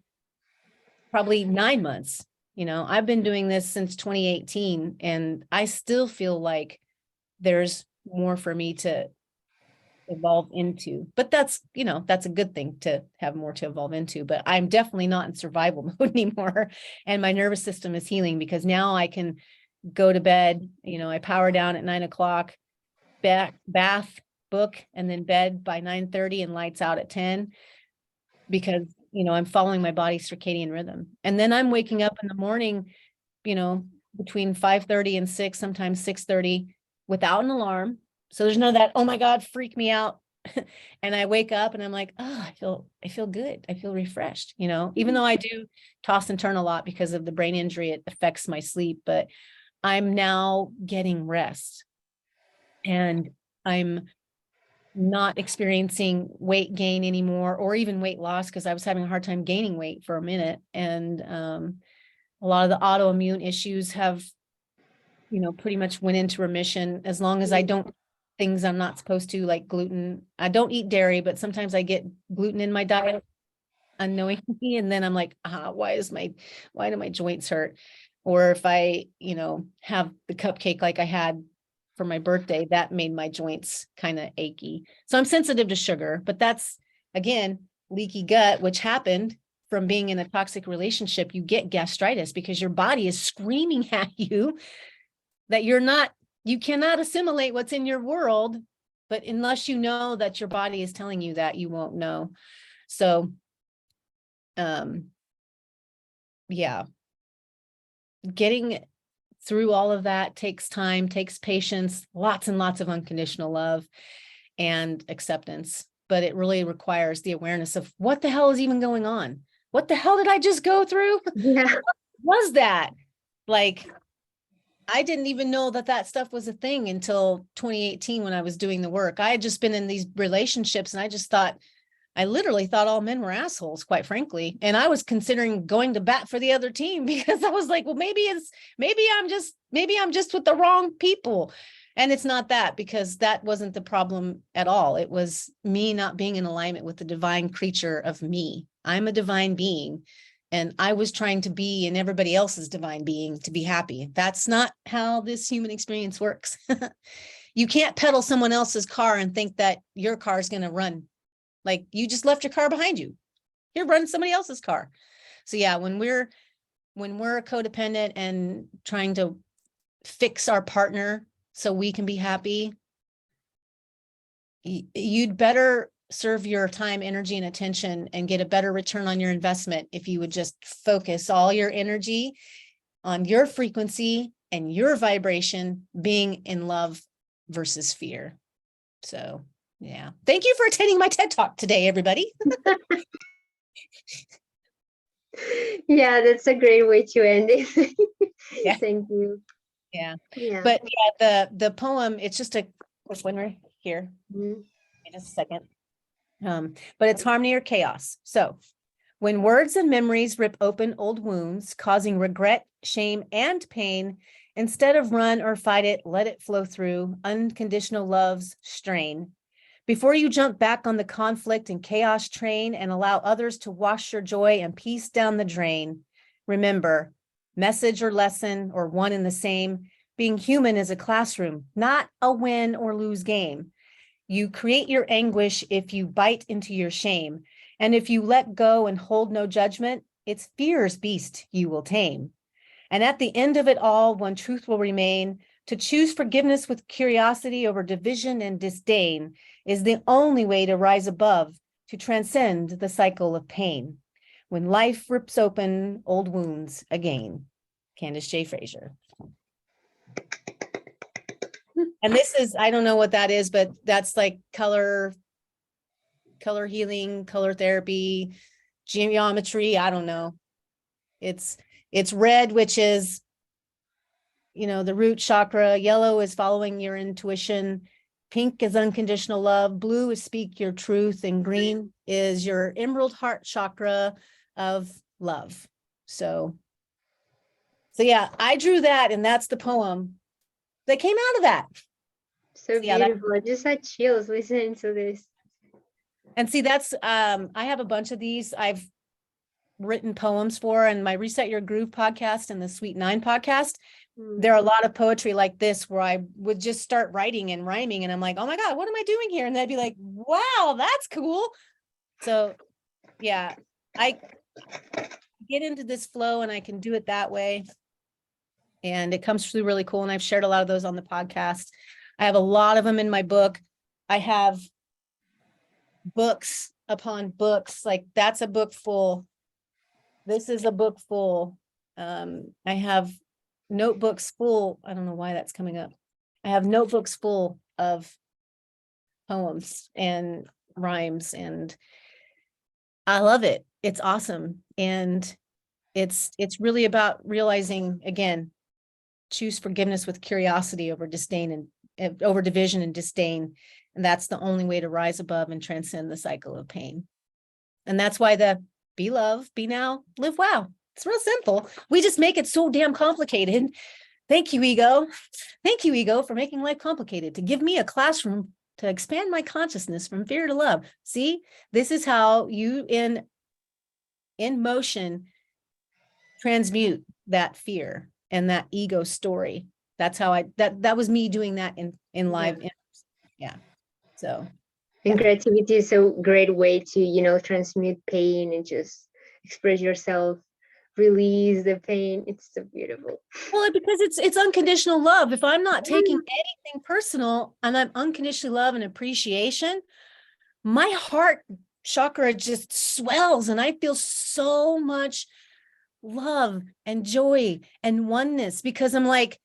probably 9 months. I've been doing this since 2018, and I still feel like there's more for me to evolve into, but that's a good thing to have more to evolve into. But I'm definitely not in survival mode anymore, and my nervous system is healing, because now I can go to bed, I power down at 9 o'clock, bath, book, and then bed by 9:30 and lights out at 10, because I'm following my body's circadian rhythm. And then I'm waking up in the morning, between 5:30 and 6, sometimes 6:30, without an alarm. So there's none of that, oh my God, freak me out. And I wake up and I'm like, oh, I feel good. I feel refreshed, even though I do toss and turn a lot because of the brain injury, it affects my sleep, but I'm now getting rest, and I'm not experiencing weight gain anymore, or even weight loss, because I was having a hard time gaining weight for a minute. And a lot of the autoimmune issues have, pretty much went into remission, as long as I don't things I'm not supposed to, like gluten. I don't eat dairy, but sometimes I get gluten in my diet unknowingly, and then I'm like, why do my joints hurt? Or if I, have the cupcake like I had for my birthday, that made my joints kind of achy. So I'm sensitive to sugar, but that's, again, leaky gut, which happened from being in a toxic relationship. You get gastritis because your body is screaming at you that you cannot assimilate what's in your world, but unless you know that your body is telling you that, you won't know. So, yeah, getting through all of that takes time, takes patience, lots and lots of unconditional love and acceptance. But it really requires the awareness of what the hell is even going on? What the hell did I just go through? Yeah. What was that? Like, I didn't even know that stuff was a thing until 2018 when I was doing the work. I had just been in these relationships, and I literally thought all men were assholes, quite frankly. And I was considering going to bat for the other team, because I was like, well, maybe I'm just with the wrong people. And it's not that, because that wasn't the problem at all. It was me not being in alignment with the divine creature of me. I'm a divine being, and I was trying to be in everybody else's divine being to be happy. That's not how this human experience works. you can't pedal someone else's car and think that your car is going to run. Like you just left your car behind you. You're running somebody else's car. So yeah, when we're codependent and trying to fix our partner so we can be happy, you'd better serve your time, energy, and attention and get a better return on your investment if you would just focus all your energy on your frequency and your vibration being in love versus fear. So yeah, thank you for attending my TED Talk today, everybody. Yeah, that's a great way to end it. Yeah. Thank you. Yeah. Yeah. But yeah, the poem, it's just a quick one right here. Mhm. Just a second. But it's harmony or chaos. So when words and memories rip open old wounds, causing regret, shame, and pain, instead of run or fight it, let it flow through unconditional love's strain. Before you jump back on the conflict and chaos train and allow others to wash your joy and peace down the drain, remember, message or lesson or one and the same, being human is a classroom, not a win or lose game. You create your anguish if you bite into your shame. And if you let go and hold no judgment, it's fear's beast you will tame. And at the end of it all, one truth will remain: to choose forgiveness with curiosity over division and disdain is the only way to rise above, to transcend the cycle of pain. When life rips open old wounds again. Candice J. Frazier. And this is, I don't know what that is, but that's like color healing, color therapy, geometry. I don't know. It's red, which is, the root chakra. Yellow is following your intuition. Pink is unconditional love. Blue is speak your truth. And green is your emerald heart chakra of love. So yeah, I drew that, and that's the poem that came out of that. So beautiful. I just had chills listening to this. And see, that's, I have a bunch of these I've written poems for, and my Reset Your Groove podcast and the Sweet Nine podcast. There are a lot of poetry like this where I would just start writing and rhyming, and I'm like, oh my God, what am I doing here? And they'd be like, wow, that's cool. So yeah, I get into this flow and I can do it that way. And it comes through really cool. And I've shared a lot of those on the podcast. I have a lot of them in my book. I have books upon books. Like that's a book full. This is a book full. I have notebooks full. I don't know why that's coming up. I have notebooks full of poems and rhymes, and I love it. It's awesome. And it's really about realizing, again, choose forgiveness with curiosity over disdain and over division and disdain. And that's the only way to rise above and transcend the cycle of pain. And that's why the be love, be now, live wow. It's real simple. We just make it so damn complicated. Thank you, ego. Thank you, ego, for making life complicated, to give me a classroom to expand my consciousness from fear to love. See, this is how you in motion transmute that fear and that ego story. That's how that was me doing that in live. Yeah. So. And creativity is a great way to, transmute pain and just express yourself, release the pain. It's so beautiful. Well, because it's unconditional love. If I'm not taking anything personal and I'm unconditional love and appreciation, my heart chakra just swells and I feel so much love and joy and oneness, because I'm like,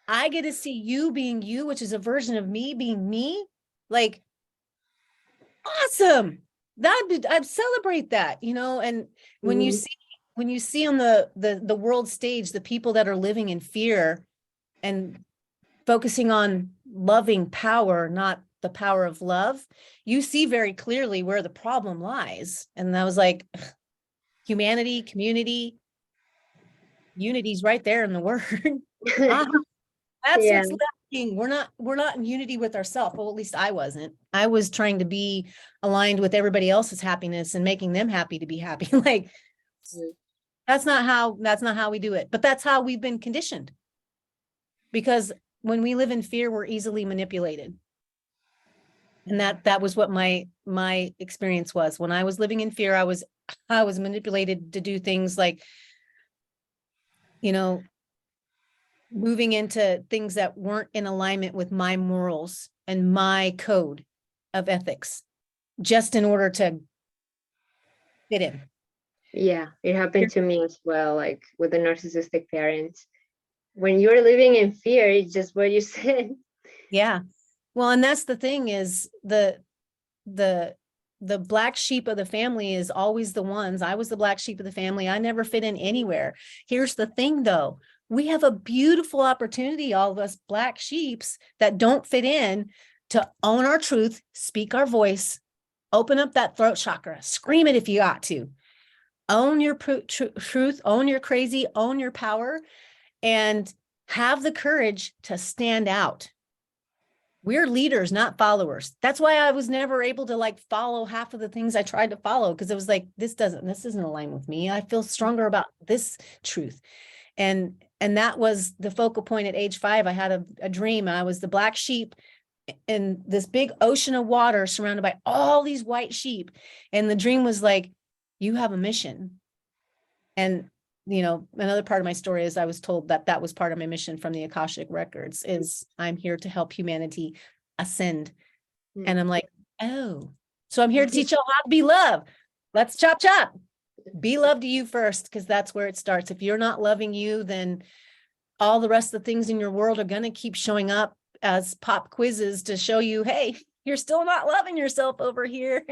I get to see you being you, which is a version of me being me. Like, awesome. I'd celebrate that, and when you see on the world stage, the people that are living in fear and focusing on loving power, not the power of love, you see very clearly where the problem lies. And I was like, humanity, community, unity's right there in the word. That's what's lacking. We're not in unity with ourselves. Well, at least I wasn't. I was trying to be aligned with everybody else's happiness and making them happy to be happy. Like, that's not how we do it. But that's how we've been conditioned. Because when we live in fear, we're easily manipulated. And that was what my experience was. When I was living in fear, I was manipulated to do things like, you know, moving into things that weren't in alignment with my morals and my code of ethics, just in order to fit in. Yeah, it happened to me as well, like with the narcissistic parents. When you're living in fear, it's just what you said. Yeah. Well, and that's the thing is the black sheep of the family is always the ones. I was the black sheep of the family. I never fit in anywhere. Here's the thing though. We have a beautiful opportunity, all of us black sheeps that don't fit in, to own our truth, speak our voice, open up that throat chakra, scream it if you got to. Own your truth, own your crazy, own your power, and have the courage to stand out. We're leaders, not followers. That's why I was never able to like follow half of the things I tried to follow, because it was like, this isn't aligned with me. I feel stronger about this truth. And that was the focal point at age 5. I had a dream. I was the black sheep in this big ocean of water surrounded by all these white sheep. And the dream was like, you have a mission. And, you know, another part of my story is I was told that was part of my mission from the Akashic records is I'm here to help humanity ascend. And I'm like, oh, so I'm here to teach y'all how to be love. Let's chop. Be love to you first, because that's where it starts. If you're not loving you, then all the rest of the things in your world are going to keep showing up as pop quizzes to show you, hey, you're still not loving yourself over here.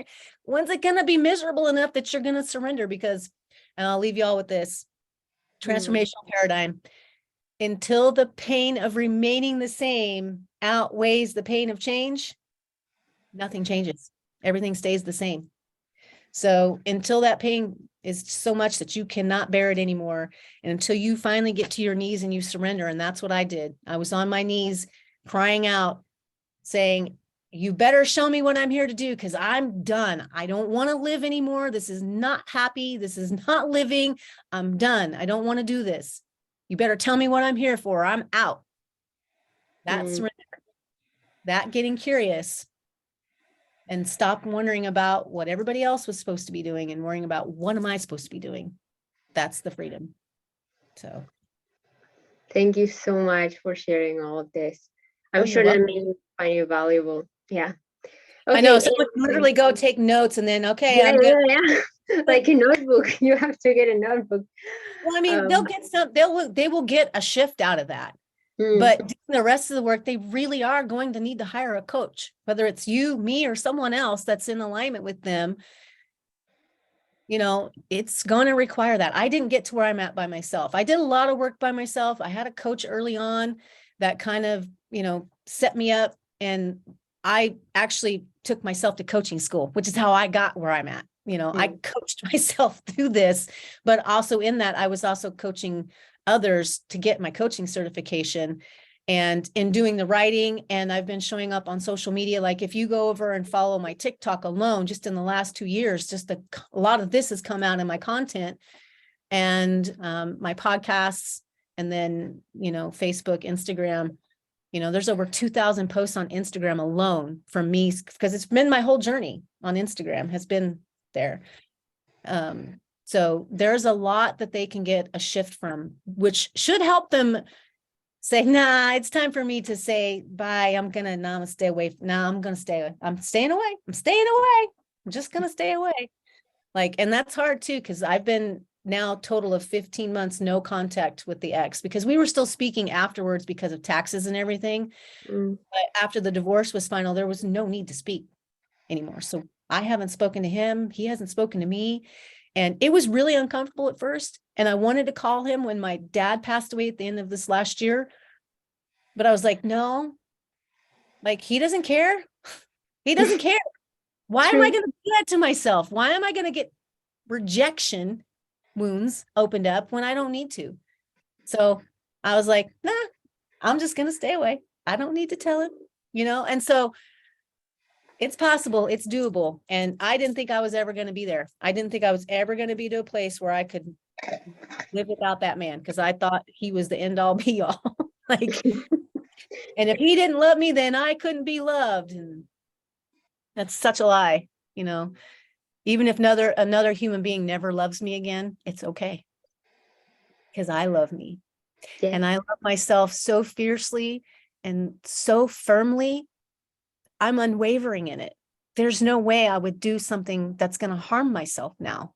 When's it going to be miserable enough that you're going to surrender? Because, and I'll leave you all with this transformational paradigm. Until the pain of remaining the same outweighs the pain of change, nothing changes. Everything stays the same. So until that pain is so much that you cannot bear it anymore, and until you finally get to your knees and you surrender, and that's what I did. I was on my knees crying out, saying, you better show me what I'm here to do, because I'm done. I don't want to live anymore. This is not happy. This is not living. I'm done. I don't want to do this. You better tell me what I'm here for. I'm out. That's surrender. That getting curious and stop wondering about what everybody else was supposed to be doing and worrying about what am I supposed to be doing. That's the freedom. So thank you so much for sharing all of this. I'm you're sure that welcome. made you find you valuable. Yeah. Okay, I know someone literally go take notes and then, okay, yeah, I'm good. yeah. Like a notebook. You have to get a notebook. Well, I mean, they'll get they will get a shift out of that. Mm. But doing the rest of the work, they really are going to need to hire a coach, whether it's you, me, or someone else that's in alignment with them. You know, it's going to require that. I didn't get to where I'm at by myself. I did a lot of work by myself. I had a coach early on that kind of, you know, set me up. And I actually took myself to coaching school, which is how I got where I'm at. You know, I coached myself through this, but also in that I was also coaching others to get my coaching certification, and in doing the writing. And I've been showing up on social media. Like if you go over and follow my TikTok alone, just in the last 2 years, just a lot of this has come out in my content and my podcasts, and then, you know, Facebook, Instagram. You know, there's over 2,000 posts on Instagram alone from me, because it's been my whole journey on Instagram has been there. So there's a lot that they can get a shift from, which should help them say, nah, it's time for me to say bye. I'm going to stay away. No, I'm going to stay away. I'm staying away. I'm staying away. I'm just going to stay away. Like, and that's hard too, because I've been now total of 15 months, no contact with the ex, because we were still speaking afterwards because of taxes and everything. But after the divorce was final, there was no need to speak anymore. So I haven't spoken to him. He hasn't spoken to me. And it was really uncomfortable at first. And I wanted to call him when my dad passed away at the end of this last year. But I was like, no, like he doesn't care. He doesn't care. Why am I going to do that to myself? Why am I going to get rejection wounds opened up when I don't need to? So I was like, nah, I'm just going to stay away. I don't need to tell him, you know? And so it's possible, it's doable. And I didn't think I was ever going to be there. I didn't think I was ever going to be to a place where I could live without that man, because I thought he was the end all be all. Like, And if he didn't love me, then I couldn't be loved. And that's such a lie. Even if another human being never loves me again, it's okay. Because I love me. Yeah. And I love myself so fiercely and so firmly. I'm unwavering in it. There's no way I would do something that's going to harm myself now.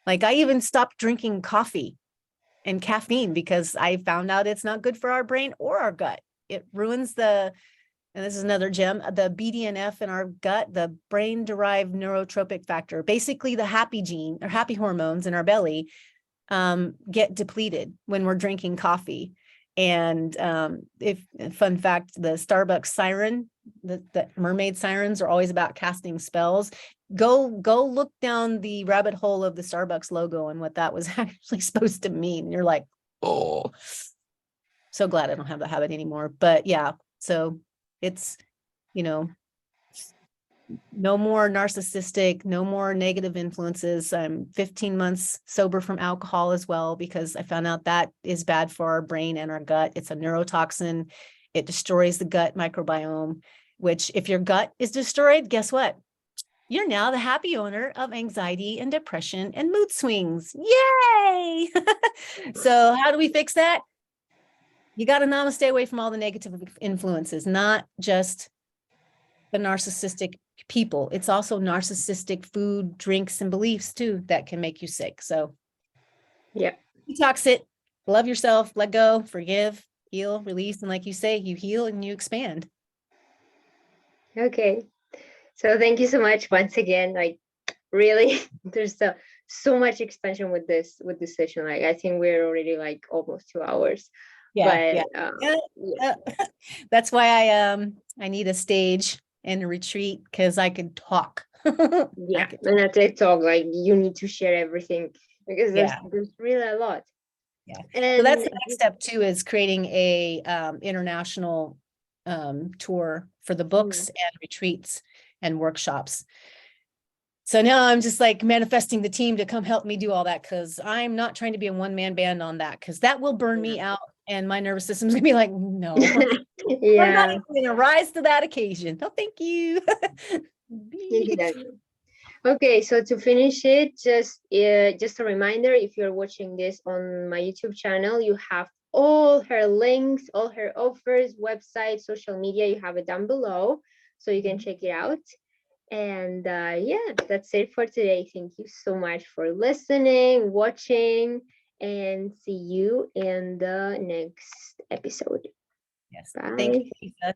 Like I even stopped drinking coffee and caffeine because I found out it's not good for our brain or our gut. It ruins and this is another gem, the BDNF in our gut, the brain-derived neurotropic factor, basically the happy gene or happy hormones in our belly get depleted when we're drinking coffee. And fun fact, the Starbucks siren, the mermaid sirens are always about casting spells. Go look down the rabbit hole of the Starbucks logo and what that was actually supposed to mean. You're like, oh, so glad I don't have that habit anymore. But yeah, so it's, no more narcissistic, no more negative influences. I'm 15 months sober from alcohol as well, because I found out that is bad for our brain and our gut. It's a neurotoxin. It destroys the gut microbiome, which if your gut is destroyed, guess what? You're now the happy owner of anxiety and depression and mood swings. Yay! So how do we fix that? You got to stay away from all the negative influences, not just the narcissistic people. It's also narcissistic food, drinks, and beliefs too that can make you sick. So yeah, detox it, love yourself, let go, forgive, heal, release. And like you say, you heal and you expand. okay. So thank you so much once again. Like really, there's so much expansion with this session. Like I think we're already like almost 2 hours. Yeah, but yeah. That's why I need a stage and a retreat, because I could talk. Yeah, and a TED talk, like you need to share everything, because there's really a lot. Yeah. And so that's the next step too, is creating a international tour for the books and retreats and workshops. So now I'm just like manifesting the team to come help me do all that, because I'm not trying to be a one-man band on that, because that will burn me out and my nervous system's gonna be like, no, yeah, I'm not even gonna rise to that occasion. No, thank you. Okay, so to finish it, just a reminder, if you're watching this on my YouTube channel, you have all her links, all her offers, website, social media, you have it down below, so you can check it out. And yeah, that's it for today. Thank you so much for listening, watching, and see you in the next episode. Yes. Bye. Thank you, Lisa.